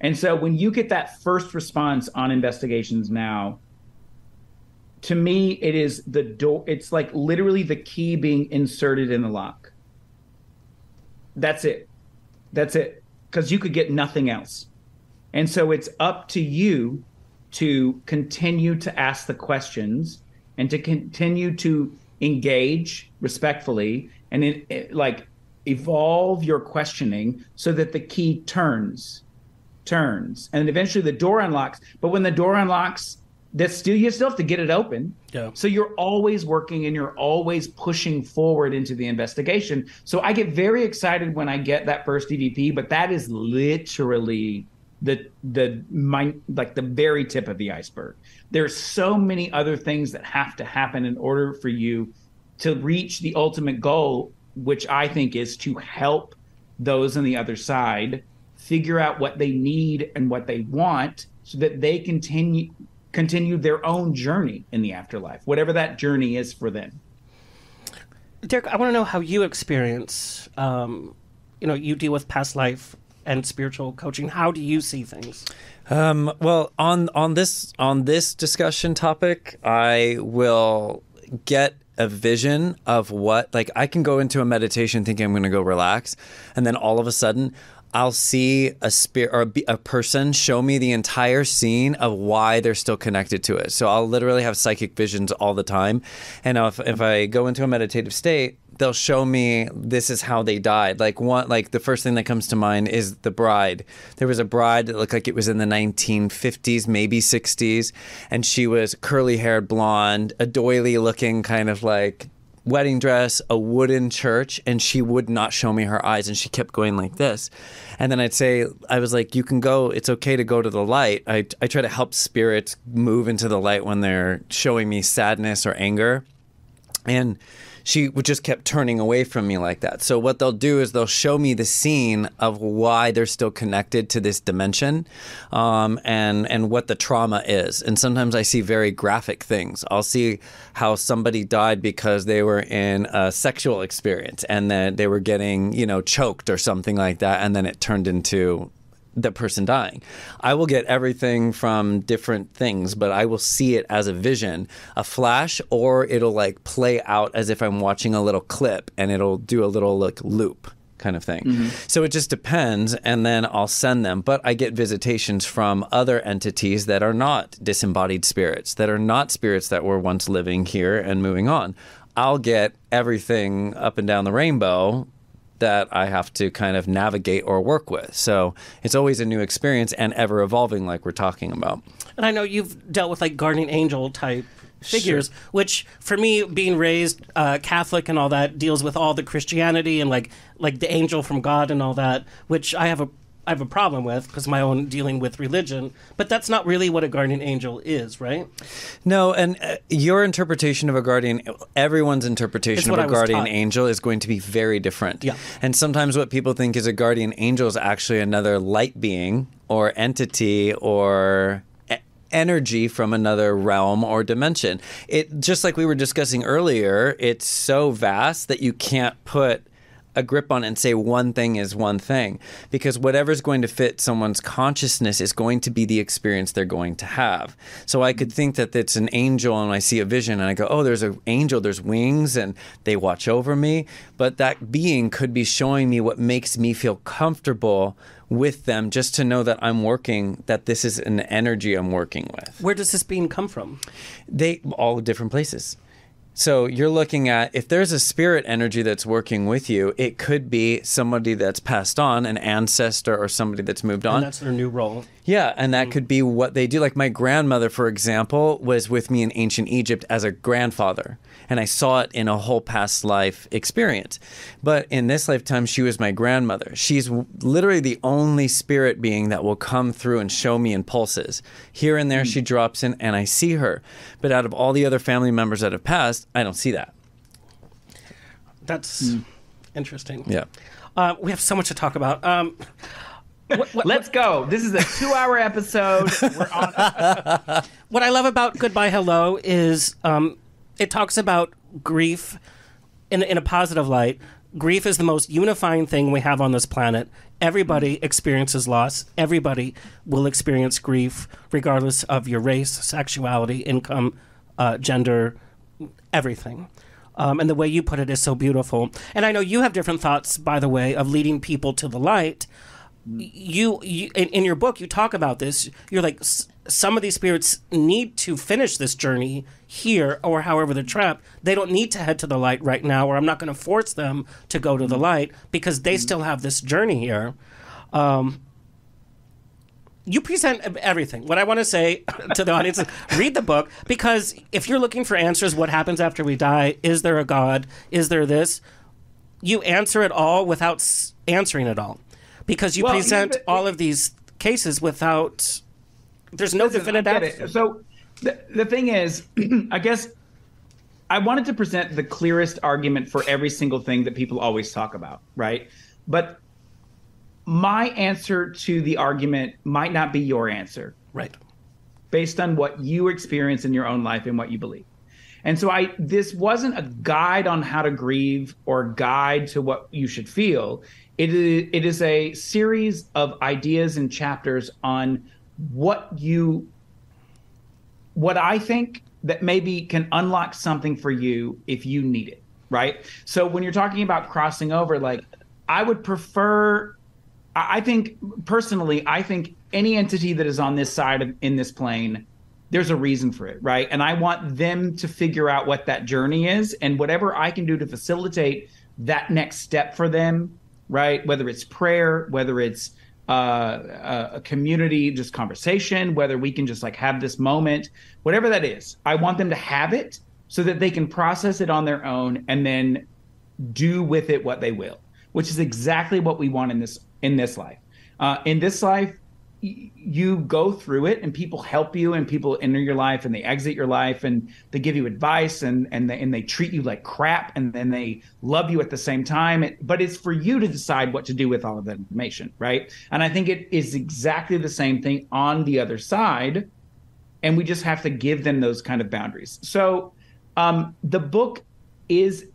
And so when you get that first response on investigations now, to me, it is the door. It's like literally the key being inserted in the lock. That's it. That's it. Because you could get nothing else. And so it's up to you to continue to ask the questions and to continue to engage respectfully and like evolve your questioning so that the key turns. And eventually the door unlocks. But when the door unlocks, you still have to get it open. Yeah. So you're always working and you're always pushing forward into the investigation. So I get very excited when I get that first EVP, but that is literally the very tip of the iceberg. There's so many other things that have to happen in order for you to reach the ultimate goal, which I think is to help those on the other side figure out what they need and what they want so that they continue their own journey in the afterlife, whatever that journey is for them. Derek, I want to know how you experience, you deal with past life and spiritual coaching. How do you see things? Well, on this discussion topic, I will get a vision of what, like, I can go into a meditation thinking I'm going to go relax, and then all of a sudden I'll see a spirit or a person show me the entire scene of why they're still connected to it. So I'll literally have psychic visions all the time. And if I go into a meditative state, they'll show me this is how they died. Like the first thing that comes to mind is the bride. There was a bride that looked like it was in the 1950s, maybe 60s. And she was curly-haired, blonde, a doily looking kind of like wedding dress, a wooden church, and she would not show me her eyes, and she kept going like this. And then I was like, you can go, it's okay to go to the light. I try to help spirits move into the light when they're showing me sadness or anger. And she would just kept turning away from me like that. So what they'll do is they'll show me the scene of why they're still connected to this dimension, and what the trauma is. And sometimes I see very graphic things. I'll see how somebody died because they were in a sexual experience and then they were getting, choked or something like that, and then it turned into the person dying. I will get everything from different things, but I will see it as a vision, a flash, or it'll like play out as if I'm watching a little clip and it'll do a little like loop kind of thing. Mm-hmm. So it just depends, and then I'll send them. But I get visitations from other entities that are not disembodied spirits, that are not spirits that were once living here and moving on. I'll get everything up and down the rainbow that I have to kind of navigate or work with. So it's always a new experience and ever evolving, like we're talking about. And I know you've dealt with like guardian angel type figures, sure, which for me, being raised Catholic and all that, deals with all the Christianity and like the angel from God and all that, which I have a problem with because my own dealing with religion, but that's not really what a guardian angel is, right? No, and your interpretation of a guardian, everyone's interpretation of a guardian angel is going to be very different. Yeah. And sometimes what people think is a guardian angel is actually another light being or entity or energy from another realm or dimension. It, just like we were discussing earlier, it's so vast that you can't put a grip on it and say one thing is one thing, because whatever's going to fit someone's consciousness is going to be the experience they're going to have. So I could think that it's an angel and I see a vision and I go, oh, there's an angel, there's wings and they watch over me. But that being could be showing me what makes me feel comfortable with them, just to know that I'm working, that this is an energy I'm working with. Where does this being come from? They all different places. So you're looking at, if there's a spirit energy that's working with you, it could be somebody that's passed on, an ancestor or somebody that's moved on. And that's their new role. Yeah, and that could be what they do. Like my grandmother, for example, was with me in ancient Egypt as a grandfather, and I saw it in a whole past life experience. But in this lifetime, she was my grandmother. She's literally the only spirit being that will come through and show me in pulses. Here and there, she drops in, and I see her. But out of all the other family members that have passed, I don't see that. That's interesting. Yeah. We have so much to talk about. Let's go. This is a 2-hour episode. We're on. What I love about Goodbye Hello is it talks about grief in a positive light. Grief is the most unifying thing we have on this planet. Everybody experiences loss. Everybody will experience grief, regardless of your race, sexuality, income, gender, everything. And the way you put it is so beautiful. And I know you have different thoughts, by the way, of leading people to the light. You in your book, you talk about this. You're like, some of these spirits need to finish this journey here, or however they're trapped. They don't need to head to the light right now, or I'm not going to force them to go to the light, because they still have this journey here. You present everything. What I want to say to the audience is read the book, because if you're looking for answers, what happens after we die? Is there a God? Is there this? You answer it all without answering it all. Because you present all of these cases without, there's no definitive answer. So the thing is, I guess I wanted to present the clearest argument for every single thing that people always talk about, right? But my answer to the argument might not be your answer. Right. Based on what you experience in your own life and what you believe. And so this wasn't a guide on how to grieve or a guide to what you should feel. It is a series of ideas and chapters on what I think that maybe can unlock something for you if you need it, right? So when you're talking about crossing over, like, I would prefer, I think personally, I think any entity that is on this side in this plane, there's a reason for it, right? And I want them to figure out what that journey is, and whatever I can do to facilitate that next step for them, right? Whether it's prayer, whether it's a community, just conversation, whether we can just like have this moment, whatever that is, I want them to have it so that they can process it on their own and then do with it what they will, which is exactly what we want in this life. In this life, you go through it and people help you and people enter your life and they exit your life and they give you advice and they treat you like crap and then they love you at the same time. But it's for you to decide what to do with all of that information, right? And I think it is exactly the same thing on the other side. And we just have to give them those kind of boundaries. So the book is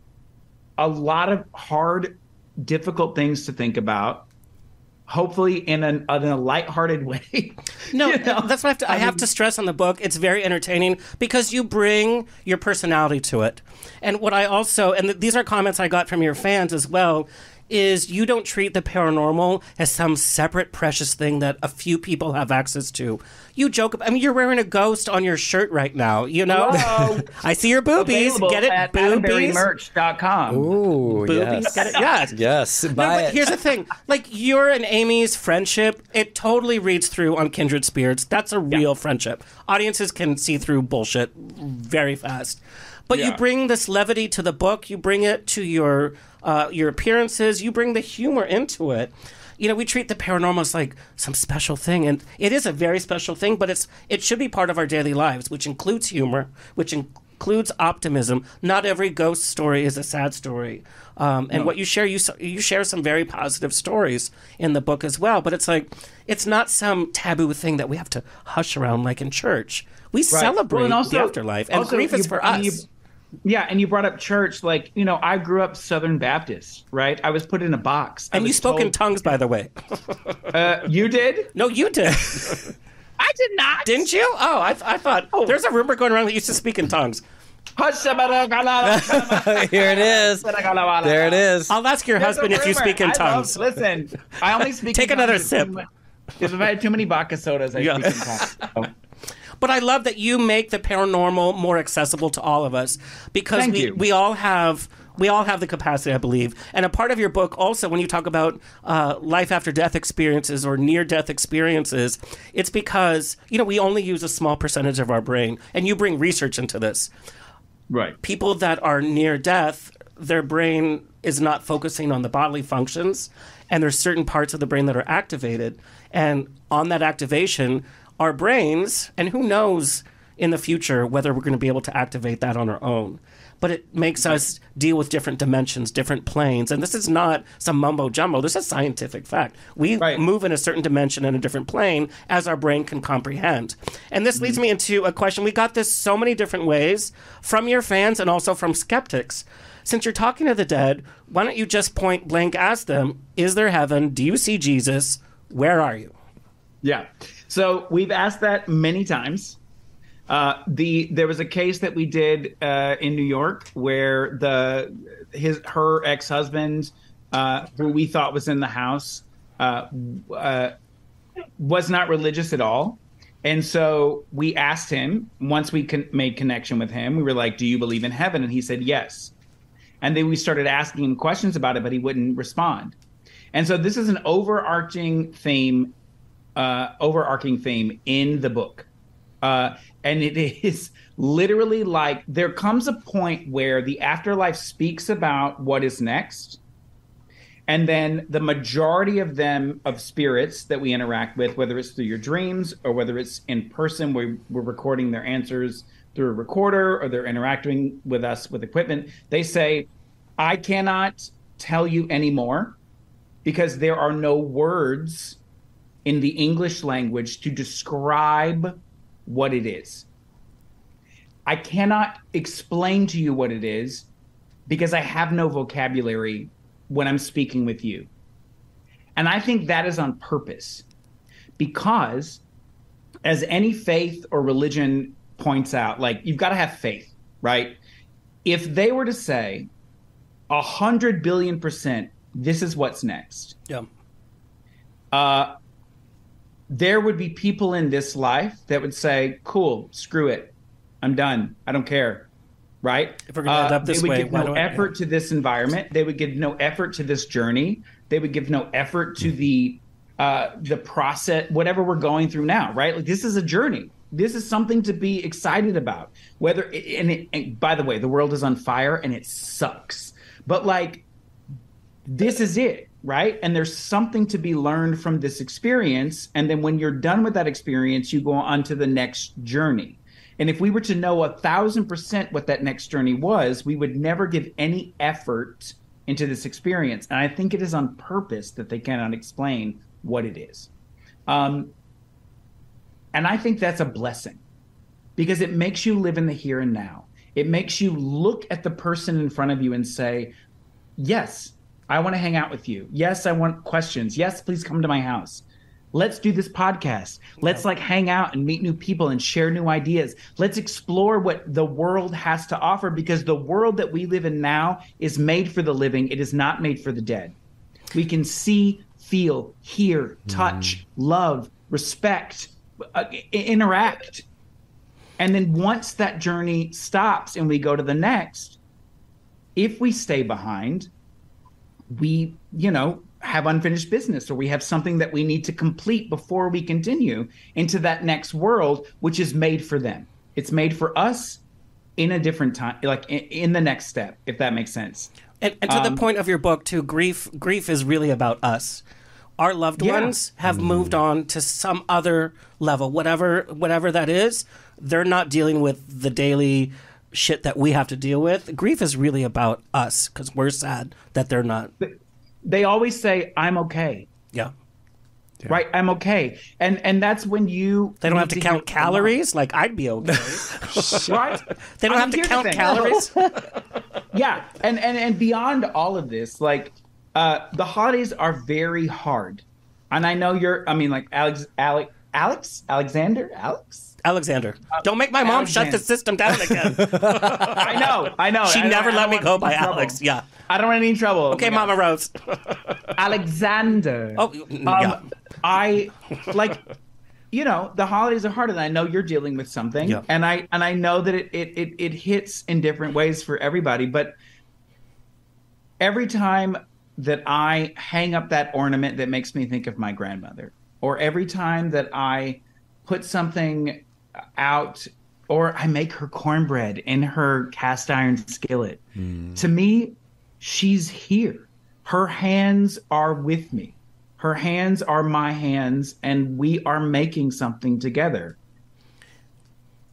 a lot of hard, difficult things to think about. Hopefully in a lighthearted way. No, you know? That's what I have to stress on the book. It's very entertaining because you bring your personality to it. And what I also, and these are comments I got from your fans as well, is you don't treat the paranormal as some separate precious thing that a few people have access to. You joke about, I mean, you're wearing a ghost on your shirt right now, you know? I see your boobies. Available get it, at boobies. AdamberryMerch.com. Ooh, boobies. yes. Get it? Yes. Yes, But here's the thing. Like, your and Amy's friendship, it totally reads through on Kindred Spirits. That's a real friendship. Audiences can see through bullshit very fast. But you bring this levity to the book. You bring it to your appearances. You bring the humor into it. You know, we treat the paranormal as like some special thing, and it is a very special thing, but it should be part of our daily lives, which includes humor, which includes optimism. Not every ghost story is a sad story. And what you share, you share some very positive stories in the book as well. But it's like, it's not some taboo thing that we have to hush around like in church. We celebrate the afterlife, and grief is for us. And you brought up church. Like, I grew up Southern Baptist, right? I was put in a box. And you spoke in tongues, by the way. You did? No, you did. I did not. Didn't you? Oh, I thought there's a rumor going around that you used to speak in tongues. Here it is. There it is. I'll ask your husband if you speak in tongues. Listen, I only speak. Take another sip. If I had too many vodka sodas, I speak in tongues. So. But I love that you make the paranormal more accessible to all of us, because we all have the capacity, I believe. And a part of your book also, when you talk about life after death experiences or near death experiences, it's because we only use a small percentage of our brain, and you bring research into this. Right. People that are near death, their brain is not focusing on the bodily functions, and there's certain parts of the brain that are activated. And on that activation, our brains, and who knows in the future whether we're going to be able to activate that on our own. But it makes us deal with different dimensions, different planes. And this is not some mumbo jumbo. This is scientific fact. We move in a certain dimension in a different plane as our brain can comprehend. And this leads me into a question. We got this so many different ways from your fans and also from skeptics. Since you're talking to the dead, why don't you just point blank ask them, is there heaven? Do you see Jesus? Where are you? Yeah. So we've asked that many times. There was a case that we did in New York where her ex-husband, who we thought was in the house, was not religious at all. And so we asked him, once we made connection with him, we were like, do you believe in heaven? And he said, yes. And then we started asking him questions about it, but he wouldn't respond. And so this is an overarching theme in the book. And it is literally like there comes a point where the afterlife speaks about what is next. And then the majority of spirits that we interact with, whether it's through your dreams or whether it's in person, where we're recording their answers through a recorder or they're interacting with us with equipment, they say, I cannot tell you anymore because there are no words in the English language to describe what it is. I cannot explain to you what it is because I have no vocabulary when I'm speaking with you. And I think that is on purpose because, as any faith or religion points out, like, you've got to have faith, right? If they were to say 100 billion%, this is what's next. Yeah. There would be people in this life that would say, cool, screw it. I'm done. I don't care. Right? If we're going to end up this way, they would give no effort to this environment. They would give no effort to this journey. They would give no effort to the process, whatever we're going through now, right? Like, this is a journey. This is something to be excited about. And by the way, the world is on fire and it sucks. But like, this is it. Right? And there's something to be learned from this experience. And then when you're done with that experience, you go on to the next journey. And if we were to know 1,000% what that next journey was, we would never give any effort into this experience. And I think it is on purpose that they cannot explain what it is. And I think that's a blessing because it makes you live in the here and now. It makes you look at the person in front of you and say, yes, I want to hang out with you. Yes, I want questions. Yes, please come to my house. Let's do this podcast. Let's hang out and meet new people and share new ideas. Let's explore what the world has to offer because the world that we live in now is made for the living. It is not made for the dead. We can see, feel, hear, touch, love, respect, interact. And then once that journey stops and we go to the next, if we stay behind, we, have unfinished business or we have something that we need to complete before we continue into that next world, which is made for them. It's made for us in a different time, like in the next step, if that makes sense. And to the point of your book too, grief is really about us. Our loved ones have moved on to some other level, whatever that is. They're not dealing with the daily shit that we have to deal with. Grief is really about us because we're sad that they're not. They always say, I'm okay. Yeah. Right, I'm okay, and that's when they don't have to count calories. Like I'd be okay, right? They don't have to count calories. Yeah, and beyond all of this, like the holidays are very hard, and I know Alexander. Don't make my mom shut the system down again. I know. She never let me go by Alex. Yeah, I don't want any trouble. Okay, Mama Rose. Alexander. Oh, yeah. I like, the holidays are hard, and I know you're dealing with something, and I know that it hits in different ways for everybody. But every time that I hang up that ornament that makes me think of my grandmother, or every time that I put something out, or I make her cornbread in her cast iron skillet, to me, she's here. Her hands are with me. Her hands are my hands, and we are making something together.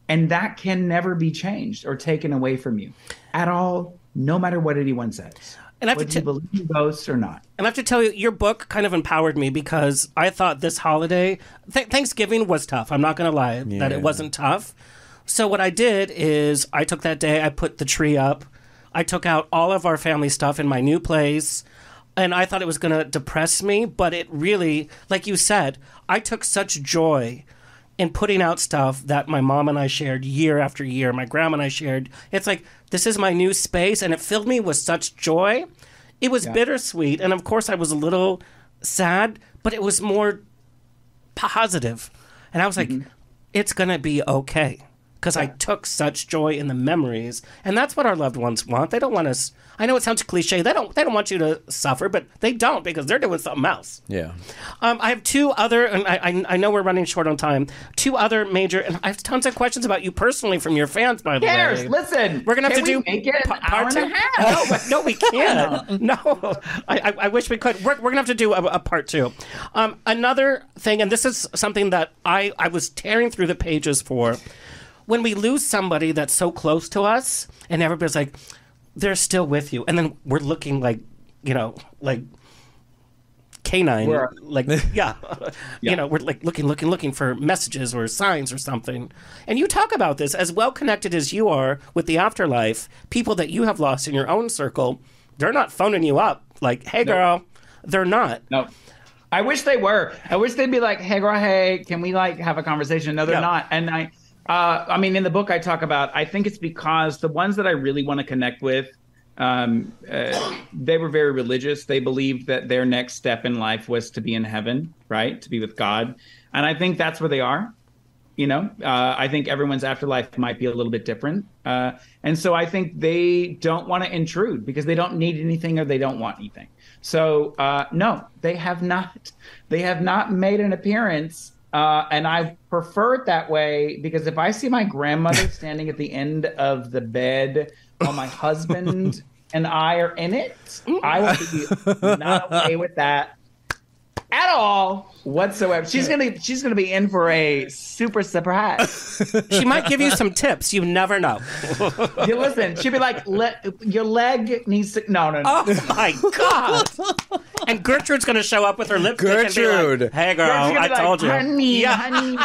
And that can never be changed or taken away from you at all, no matter what anyone says. And I have whether you believe in ghosts or not. And I have to tell you, your book kind of empowered me because I thought this holiday, Thanksgiving was tough. I'm not going to lie that it wasn't tough. So what I did is I took that day, I put the tree up, I took out all of our family stuff in my new place. And I thought it was going to depress me, but it really, like you said, I took such joy in putting out stuff that my mom and I shared year after year. My grandma and I shared. It's like, this is my new space, and it filled me with such joy. It was bittersweet, and of course I was a little sad, but it was more positive. And I was like, it's going to be okay. Because I took such joy in the memories, and that's what our loved ones want. They don't want us. I know it sounds cliche. They don't want you to suffer, but they don't because they're doing something else. Yeah. I have two other, and I know we're running short on time. Two other major, and I have tons of questions about you personally from your fans. By the way, listen, we're gonna have to do make it an hour part and two. a half. No, we can't. No, I wish we could. We're gonna have to do a part two. Another thing, and this is something that I was tearing through the pages for. When we lose somebody that's so close to us, and everybody's like, they're still with you, and then we're looking like canine, we're like looking for messages or signs or something. And you talk about this as well connected as you are with the afterlife. People that you have lost in your own circle, they're not phoning you up like, "Hey, girl," they're not. No. I wish they were. I wish they'd be like, "Hey, girl, hey, can we have a conversation?" No, they're not. And I mean, in the book I talk about, I think it's because the ones that I really want to connect with, they were very religious. They believed that their next step in life was to be in heaven, right? To be with God. And I think that's where they are. I think everyone's afterlife might be a little bit different. And so I think they don't want to intrude because they don't need anything or they don't want anything. So, no, they have not. They have not made an appearance. And I prefer it that way because if I see my grandmother standing at the end of the bed while my husband and I are in it, I will be not okay with that at all whatsoever. She's gonna be in for a super surprise. She might give you some tips. You never know. You listen. She'll be like, "Your leg needs to." No. Oh my God! And Gertrude's gonna show up with her lipstick. Gertrude, and be like, "Hey, girl, I told you, honey,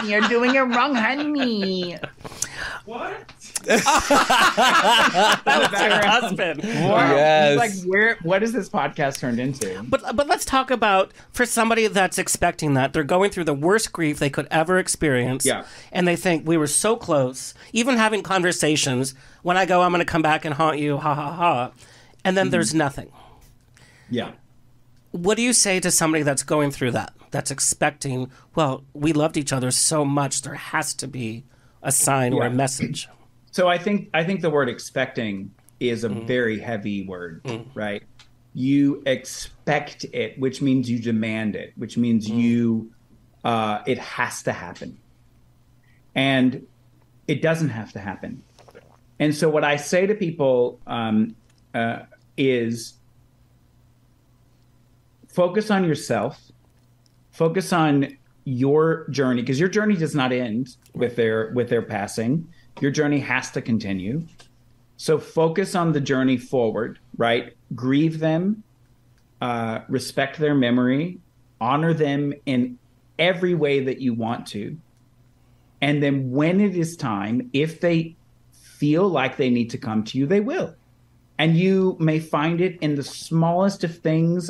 you're doing it wrong, honey." What? That was your husband. Wow. Yes. He's like, what is this podcast turned into? But let's talk about for somebody that's expecting that they're going through the worst grief they could ever experience. Yeah. And they think we were so close, even having conversations. When I go, I'm going to come back and haunt you, ha ha ha, and then there's nothing. Yeah. What do you say to somebody that's going through that? That's expecting. Well, we loved each other so much. There has to be a sign or a message. So I think the word expecting is a very heavy word, right? You expect it, which means you demand it, which means it has to happen. And it doesn't have to happen. And so what I say to people is focus on yourself, focus on your journey, because your journey does not end with their passing. Your journey has to continue. So focus on the journey forward, right? Grieve them, respect their memory, honor them in every way that you want to. And then when it is time, if they feel like they need to come to you, they will. And you may find it in the smallest of things.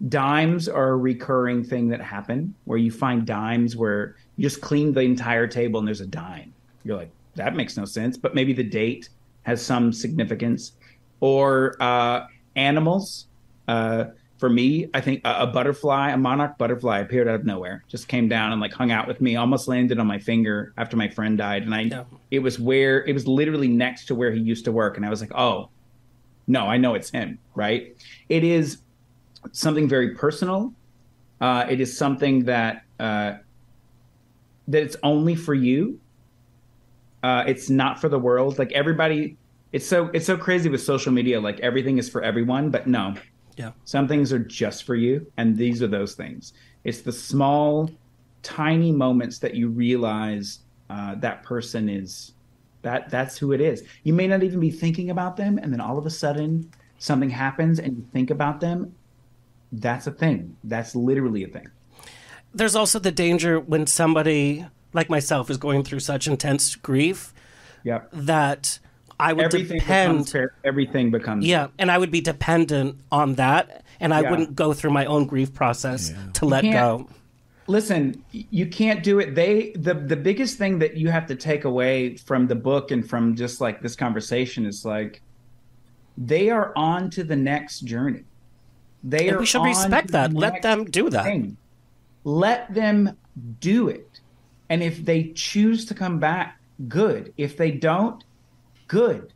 Dimes are a recurring thing that happen, where you find dimes where you just clean the entire table and there's a dime. You're like, that makes no sense, but maybe the date has some significance. Or animals. For me, I think a butterfly, a monarch butterfly, appeared out of nowhere, just came down and like hung out with me, almost landed on my finger after my friend died. And it was literally next to where he used to work. And I was like, oh, no, I know it's him, right? It is something very personal. It is something that it's only for you. It's not for the world. Like everybody, it's so crazy with social media. Like everything is for everyone, but no. Yeah. Some things are just for you, and these are those things. It's the small, tiny moments that you realize that person is, that's who it is. You may not even be thinking about them, and then all of a sudden something happens and you think about them. That's a thing. That's literally a thing. There's also the danger when somebody like myself is going through such intense grief that I would everything becomes. Yeah, and I would be dependent on that, and I wouldn't go through my own grief process to let go. Listen, you can't do it. The biggest thing that you have to take away from the book and from just like this conversation is like, they are on to the next journey. We should respect that. Let them do that. Thing. Let them do it. And if they choose to come back, good. If they don't, good.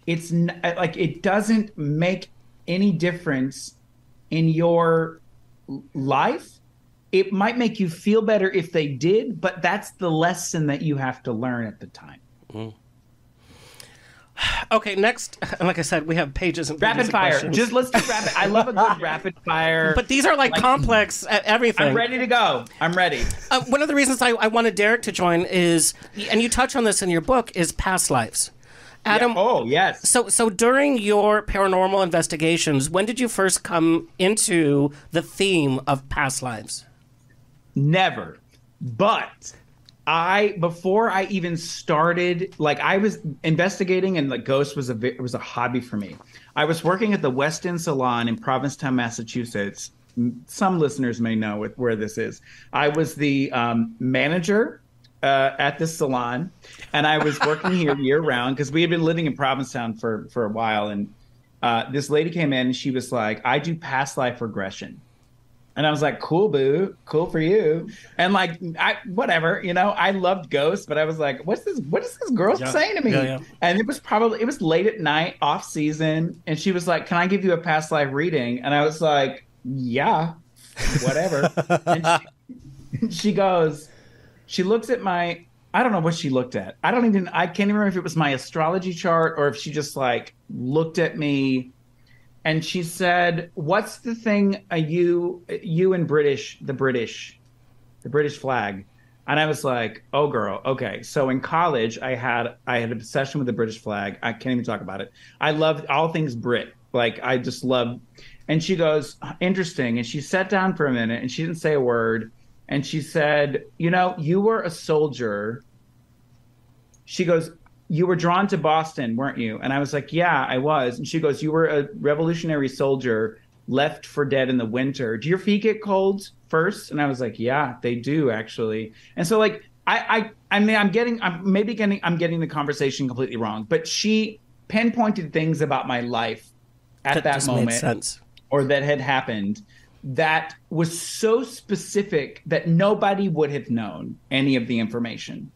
It's like, it doesn't make any difference in your life. It might make you feel better if they did, but that's the lesson that you have to learn at the time. Mm. Okay, next, like I said, we have pages and pages rapid fire. Questions. Just let's do rapid. I love a good rapid fire. But these are like complex everything. I'm ready to go. I'm ready. One of the reasons I wanted Derek to join is, and you touch on this in your book, is past lives. Adam. Yeah. Oh, yes. So during your paranormal investigations, when did you first come into the theme of past lives? Never. But before I even started, like I was investigating, and like ghosts was a hobby for me. I was working at the West End Salon in Provincetown, Massachusetts. Some listeners may know where this is. I was the manager at this salon, and I was working here year round because we had been living in Provincetown for a while. And this lady came in and she was like, I do past life regression. And I was like, cool, boo, cool for you. And like, whatever, I loved ghosts, but I was like, what is this girl saying to me? Yeah. And it was late at night, off season. And she was like, can I give you a past life reading? And I was like, yeah, whatever. And she goes, she looks at I don't know what she looked at. I can't even remember if it was my astrology chart or if she just like looked at me. And she said, what's the thing you and the British flag? And I was like, oh girl, okay. So in college I had an obsession with the British flag. I can't even talk about it. I loved all things Brit. Like I just loved. And she goes, interesting. And she sat down for a minute and she didn't say a word. And she said, you were a soldier. She goes, you were drawn to Boston, weren't you? And I was like, yeah, I was. And she goes, you were a revolutionary soldier left for dead in the winter. Do your feet get cold first? And I was like, yeah, they do actually. And so like, I'm getting the conversation completely wrong, but she pinpointed things about my life at that moment made sense. Or that had happened that was so specific that nobody would have known any of the information.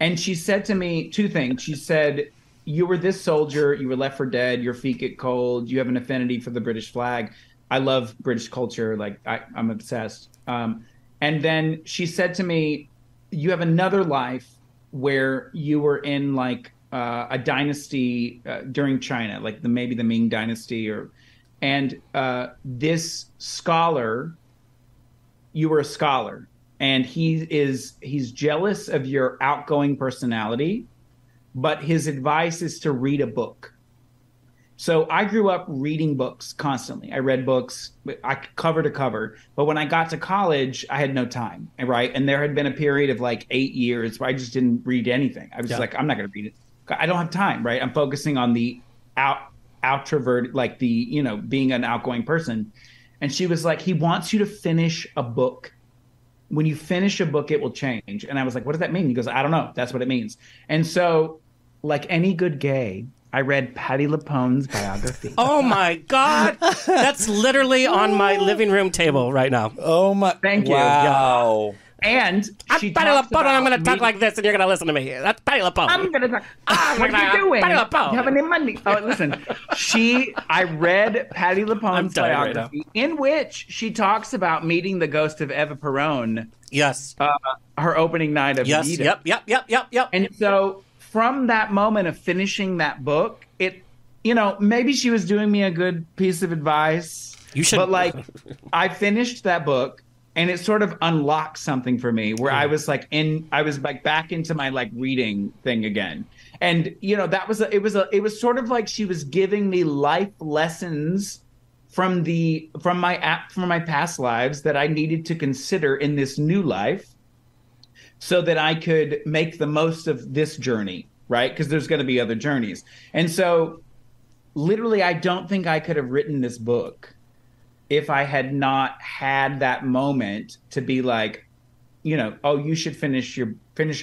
And she said to me two things. She said, you were this soldier, you were left for dead, your feet get cold, you have an affinity for the British flag. I love British culture. Like I'm obsessed. And then she said to me, you have another life where you were in like a dynasty during China, like maybe the Ming dynasty and this scholar, you were a scholar. And he's jealous of your outgoing personality but his advice is to read a book. So I grew up reading books constantly. I read books, cover to cover. But when I got to college, I had no time, right? And there had been a period of like 8 years where I just didn't read anything. I was like, I'm not going to read it. I don't have time, right? I'm focusing on the outrovert, like the, you know, being an outgoing person. And she was like, he wants you to finish a book. When you finish a book, it will change. And I was like, what does that mean? He goes, I don't know. That's what it means. And so, like any good gay, I read Patti LuPone's biography. Oh my God. That's literally on my living room table right now. Oh my. Thank you. Wow. And I'm Patti LuPone, and I'm going to talk like this, and you're going to listen to me. That's Patti LuPone. I'm going to talk. What are you doing? Patti LuPone. You have any money? Oh, listen. I read Patti LuPone's biography, in which she talks about meeting the ghost of Eva Peron. Yes. Her opening night of Evita. Yep. And so from that moment of finishing that book, it, you know, maybe she was doing me a good piece of advice. You should. But like, I finished that book. And it sort of unlocked something for me where I was like back into my like reading thing again. And, you know, it was sort of like she was giving me life lessons from my past lives that I needed to consider in this new life so that I could make the most of this journey, right? Because there's going to be other journeys. And so literally, I don't think I could have written this book if I had not had that moment to be like, you know, oh, you should finish your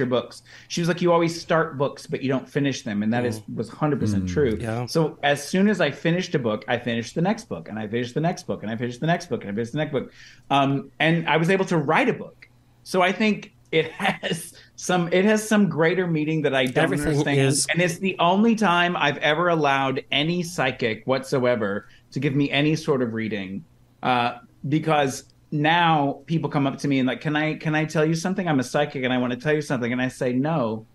books. She was like, you always start books, but you don't finish them. And that was 100% true. Yeah. So as soon as I finished a book, I finished the next book, and I finished the next book, and I finished the next book, and I finished the next book. And I was able to write a book. So I think it has some greater meaning that I don't understand. And it's the only time I've ever allowed any psychic whatsoever to give me any sort of reading. Because now people come up to me and like, can I tell you something? I'm a psychic and I want to tell you something. And I say no,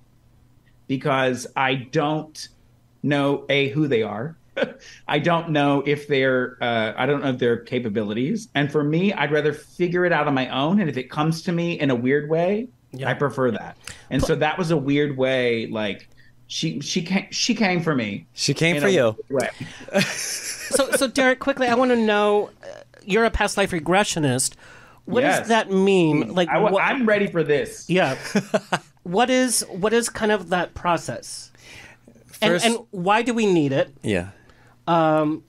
because I don't know who they are. I don't know if I don't know their capabilities. And for me, I'd rather figure it out on my own. And if it comes to me in a weird way, I prefer that. And so that was a weird way. Like she came for me. She came for you. So Derek, quickly, I want to know, you're a past life regressionist. What does that mean? Like, I'm ready for this. Yeah. What is kind of that process? First, and why do we need it? Yeah. And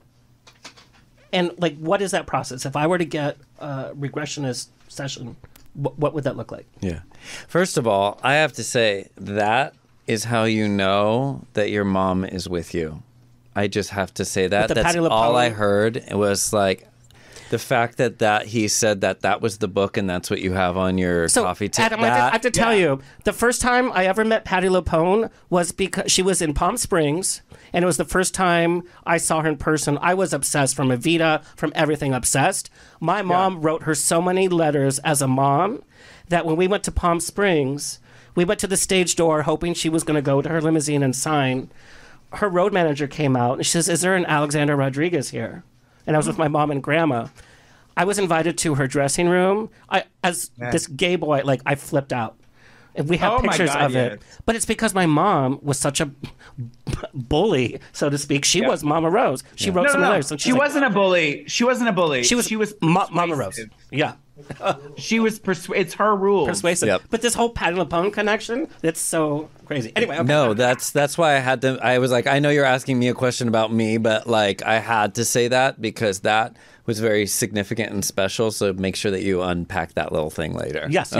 like, what is that process? If I were to get a regressionist session, what would that look like? Yeah. First of all, I have to say that is how you know that your mom is with you. I just have to say that. That's all I heard. It was like the fact that he said that was the book and that's what you have on your coffee table. Adam, I have to tell you, the first time I ever met Patti LuPone was because she was in Palm Springs, and it was the first time I saw her in person. I was obsessed from Evita, from everything obsessed. My mom wrote her so many letters as a mom that when we went to Palm Springs, we went to the stage door hoping she was going to go to her limousine and sign. Her road manager came out and she says, "Is there an Alexander Rodriguez here?" And I was with my mom and grandma. I was invited to her dressing room. This gay boy, like, I flipped out. And we have pictures of it. But it's because my mom was such a bully, so to speak. She was Mama Rose. She wrote some letters. She wasn't a bully. She wasn't a bully. She was Mama Rose. Yeah. She was it's her rules. Persuasive. Yep. But this whole Patti LuPone connection, that's so crazy. Anyway, okay. No, that's why I had to. I was like, I know you're asking me a question about me, but like I had to say that because that was very significant and special. So make sure that you unpack that little thing later. Yes.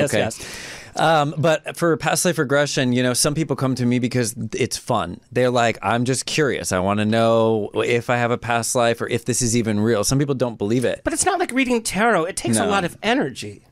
But for past life regression, you know, some people come to me because it's fun. They're like, I'm just curious. I want to know if I have a past life or if this is even real. Some people don't believe it. But it's not like reading tarot. It takes a lot of energy.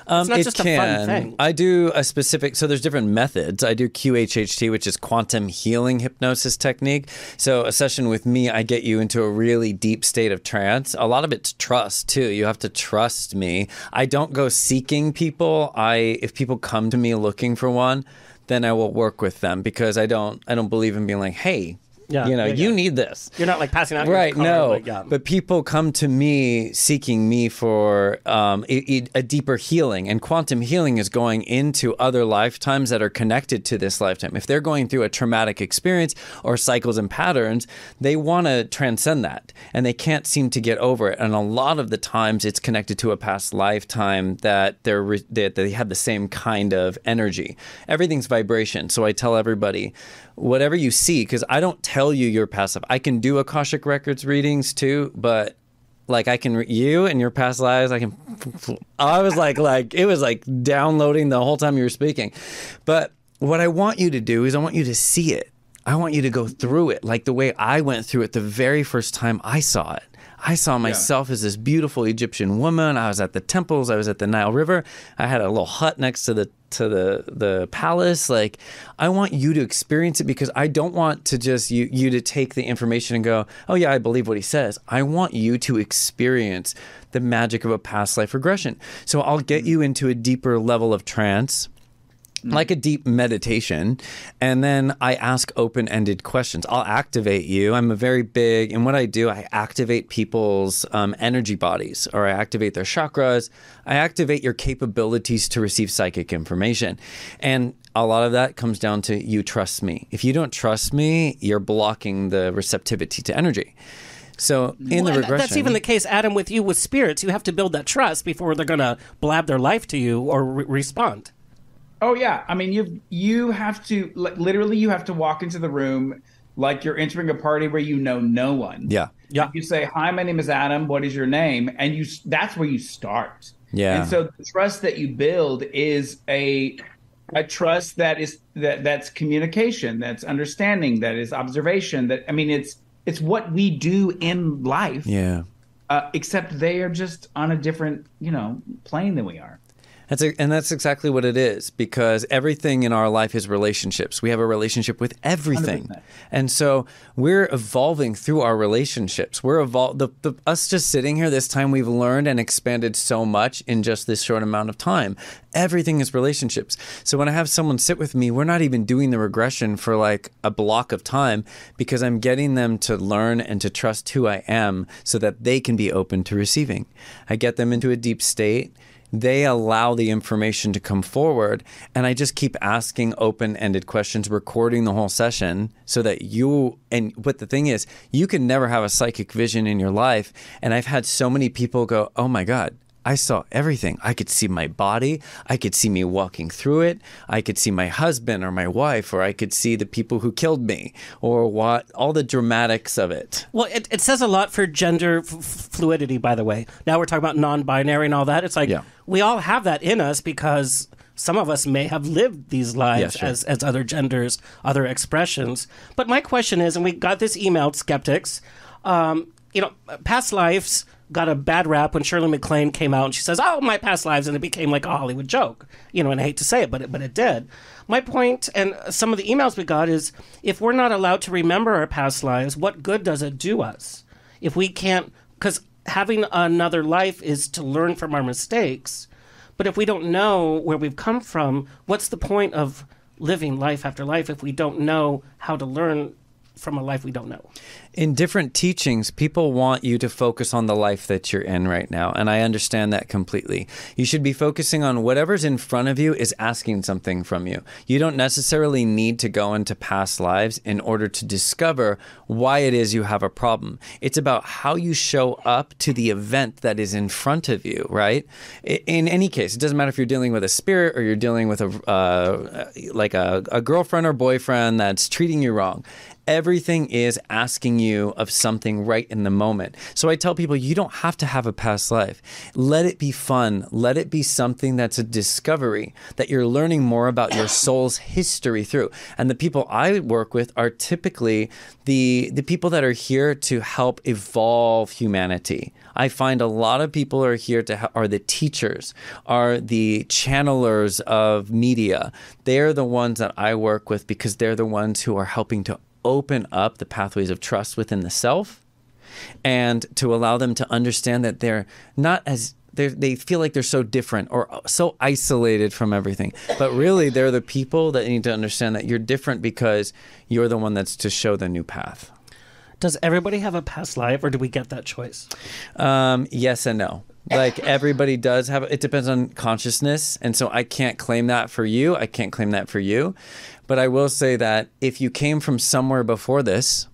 It's not just a fun thing. I do a specific, so there's different methods. I do QHHT, which is quantum healing hypnosis technique. So a session with me, I get you into a really deep state of trance. A lot of it's trust too. You have to trust me. I don't go seeking people. If people come to me looking for one, then I will work with them because I don't believe in being like, hey, Yeah, you need this. You're not like passing out Right, your car, no. like, yeah. But people come to me seeking me for a deeper healing. And quantum healing is going into other lifetimes that are connected to this lifetime. If they're going through a traumatic experience or cycles and patterns, they want to transcend that. And they can't seem to get over it. And a lot of the times it's connected to a past lifetime that they have the same kind of energy. Everything's vibration. So I tell everybody, whatever you see, because I don't tell you your past life. I can do Akashic Records readings too, but like I can, you and your past lives, I was like, it was like downloading the whole time you were speaking. But what I want you to do is I want you to see it. I want you to go through it like the way I went through it the very first time I saw it. I saw myself as this beautiful Egyptian woman. I was at the temples. I was at the Nile River. I had a little hut next to the palace. Like, I want you to experience it because I don't want to just you to take the information and go, oh yeah, I believe what he says. I want you to experience the magic of a past life regression. So I'll get you into a deeper level of trance, like a deep meditation, and then I ask open-ended questions. I'll activate you. I'm a very big, and what I do, I activate people's energy bodies, or I activate their chakras. I activate your capabilities to receive psychic information. And a lot of that comes down to you trust me. If you don't trust me, you're blocking the receptivity to energy. So in the regression... That's even the case, Adam, with you with spirits. You have to build that trust before they're going to blab their life to you or respond. Oh yeah, I mean you have to literally you have to walk into the room like you're entering a party where you know no one. Yeah. You say, "Hi, my name is Adam. What is your name?" And that's where you start. Yeah. And so the trust that you build is a trust that's communication, that's understanding, that is observation. That I mean, it's what we do in life. Yeah. Except they are just on a different plane than we are. That's exactly what it is, because everything in our life is relationships. We have a relationship with everything. 100%. And so we're evolving through our relationships. Us just sitting here this time, we've learned and expanded so much in just this short amount of time. Everything is relationships. So when I have someone sit with me, we're not even doing the regression for like a block of time, because I'm getting them to learn and to trust who I am so that they can be open to receiving. I get them into a deep state. They allow the information to come forward, and I just keep asking open-ended questions, recording the whole session so that but the thing is, you can never have a psychic vision in your life. And I've had so many people go, oh my God, I saw everything. I could see my body. I could see me walking through it. I could see my husband or my wife, or I could see the people who killed me, or all the dramatics of it. Well, it says a lot for gender fluidity, by the way. Now we're talking about non-binary and all that. It's like we all have that in us because some of us may have lived these lives as other genders, other expressions. But my question is, and we got this emailed, skeptics, past lives got a bad rap when Shirley MacLaine came out and she says, oh, my past lives, and it became like a Hollywood joke. And I hate to say it, but it did. My point, and some of the emails we got, is if we're not allowed to remember our past lives, what good does it do us? If we can't, because having another life is to learn from our mistakes. But if we don't know where we've come from, what's the point of living life after life if we don't know how to learn from a life we don't know? In different teachings, people want you to focus on the life that you're in right now, and I understand that completely. You should be focusing on whatever's in front of you is asking something from you. You don't necessarily need to go into past lives in order to discover why it is you have a problem. It's about how you show up to the event that is in front of you, right? In any case, it doesn't matter if you're dealing with a spirit or you're dealing with a girlfriend or boyfriend that's treating you wrong. Everything is asking you of something right in the moment. So I tell people, you don't have to have a past life. Let it be fun. Let it be something that's a discovery, that you're learning more about your soul's history through. And the people I work with are typically the people that are here to help evolve humanity. I find a lot of people are here are the teachers, are the channelers of media. They're the ones that I work with because they're the ones who are helping to open up the pathways of trust within the self, and to allow them to understand that they're not as they feel like they're so different or so isolated from everything. But really, they're the people that need to understand that you're different because you're the one that's to show the new path. Does everybody have a past life, or do we get that choice? Yes and no. Like everybody does have, it depends on consciousness. And so I can't claim that for you. I can't claim that for you. But I will say that if you came from somewhere before this,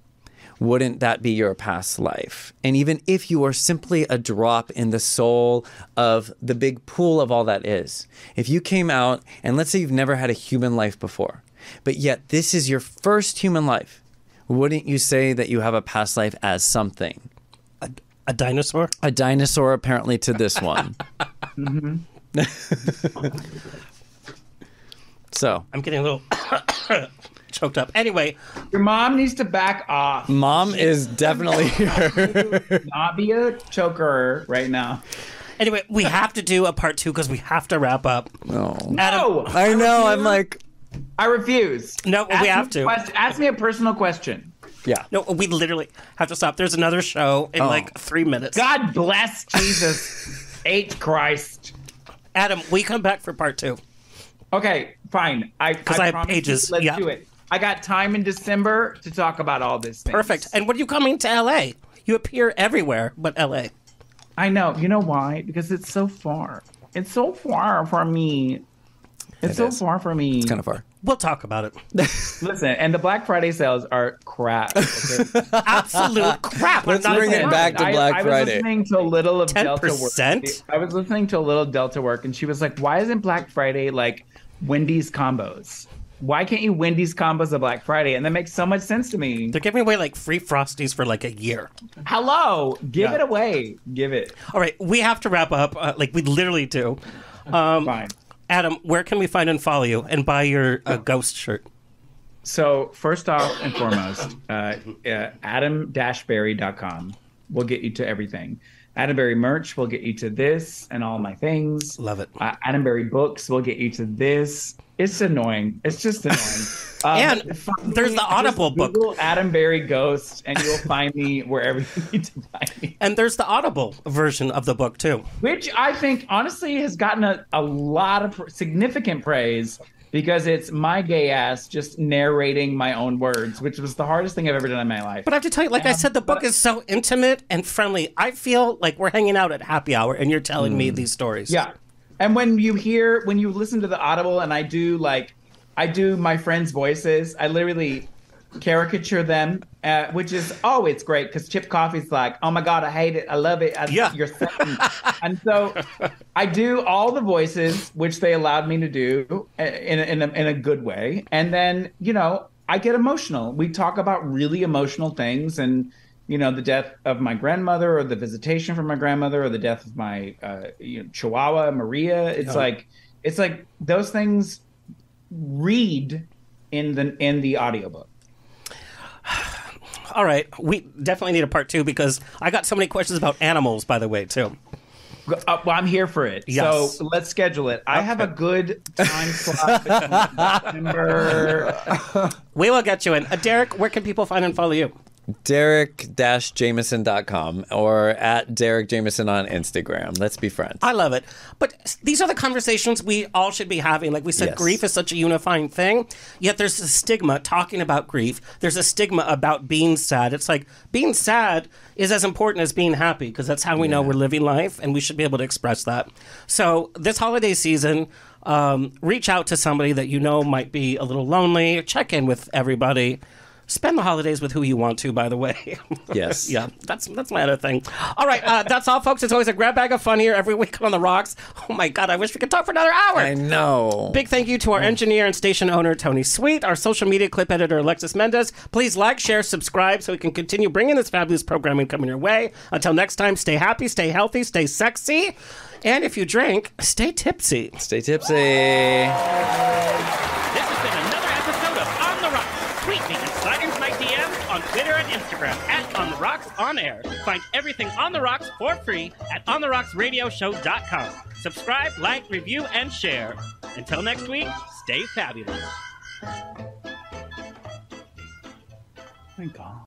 wouldn't that be your past life? And even if you are simply a drop in the soul of the big pool of all that is, if you came out and let's say you've never had a human life before, but yet this is your first human life, wouldn't you say that you have a past life as something? A dinosaur? A dinosaur, apparently, to this one. So I'm getting a little choked up. Anyway, your mom needs to back off. Mom is definitely here. Not be a choker right now. Anyway, we have to do a part 2 because we have to wrap up. No. No! I know. I'm like... I refuse. No, we have to. Ask me a personal question. Yeah. No, we literally have to stop. There's another show in like 3 minutes. God bless Jesus. H Christ. Adam, we come back for part 2. Okay, fine. Because I have pages. Let's do it. I got time in December to talk about all this things. Perfect. And when are you coming to LA? You appear everywhere but LA. I know. You know why? Because it's so far. It's so far from me. It's so far from me. It's kind of far. We'll talk about it. Listen, and the Black Friday sales are crap. Okay? Absolute crap. Let's bring it back to Black Friday. I was listening to a little of 10%? Delta Work. I was listening to a little Delta Work, and she was like, why isn't Black Friday like Wendy's combos? Why can't you Wendy's combos of Black Friday? And that makes so much sense to me. They're giving away like free Frosties for like a year. Hello. Give it away. Give it. All right. We have to wrap up. Like we literally do. Fine. Adam, where can we find and follow you and buy your ghost shirt? So first off and foremost, adam-berry.com will get you to everything. Adam Berry merch will get you to this and all my things. Love it. Adam Berry books will get you to this. It's annoying. It's just annoying. And there's the Audible book. Google Adam Berry Ghost, and you'll find me wherever you need to find me. And there's the Audible version of the book, too. Which I think, honestly, has gotten a lot of significant praise because it's my gay ass just narrating my own words, which was the hardest thing I've ever done in my life. But I have to tell you, like I said, the book is so intimate and friendly. I feel like we're hanging out at happy hour, and you're telling me these stories. Yeah. And when you listen to the Audible, and I do my friends' voices, I literally caricature them, which is, it's great because Chip Coffey's like, oh my God, I hate it. I love it. You're second. And so I do all the voices, which they allowed me to do in a good way. And then, I get emotional. We talk about really emotional things and, the death of my grandmother or the visitation from my grandmother or the death of my Chihuahua, Maria. It's like those things read in the audiobook. All right. We definitely need a part 2 because I got so many questions about animals, by the way, too. Well, I'm here for it. Yes. So let's schedule it. I have a good time slot between December. We will get you in. Derek, where can people find and follow you? Derek-Jameson.com or at Derek Jameson on Instagram. Let's be friends. I love it. But these are the conversations we all should be having. Like we said, grief is such a unifying thing, yet there's a stigma talking about grief. There's a stigma about being sad. It's like being sad is as important as being happy because that's how we know we're living life, and we should be able to express that. So this holiday season, reach out to somebody that you know might be a little lonely. Check in with everybody. Spend the holidays with who you want to, by the way. Yes. Yeah, that's my other thing. All right, that's all, folks. It's always a grab bag of fun here every week on The Rocks. Oh, my God, I wish we could talk for another hour. I know. Big thank you to our engineer and station owner, Tony Sweet, our social media clip editor, Alexis Mendez. Please like, share, subscribe so we can continue bringing this fabulous programming coming your way. Until next time, stay happy, stay healthy, stay sexy, and if you drink, stay tipsy. Stay tipsy. This has been another episode of On The Rocks. Tweet me and slide into my DMs on Twitter and Instagram at On The Rocks On Air. Find everything On The Rocks for free at OnTheRocksRadioshow.com. Subscribe, like, review, and share. Until next week, stay fabulous. Thank God.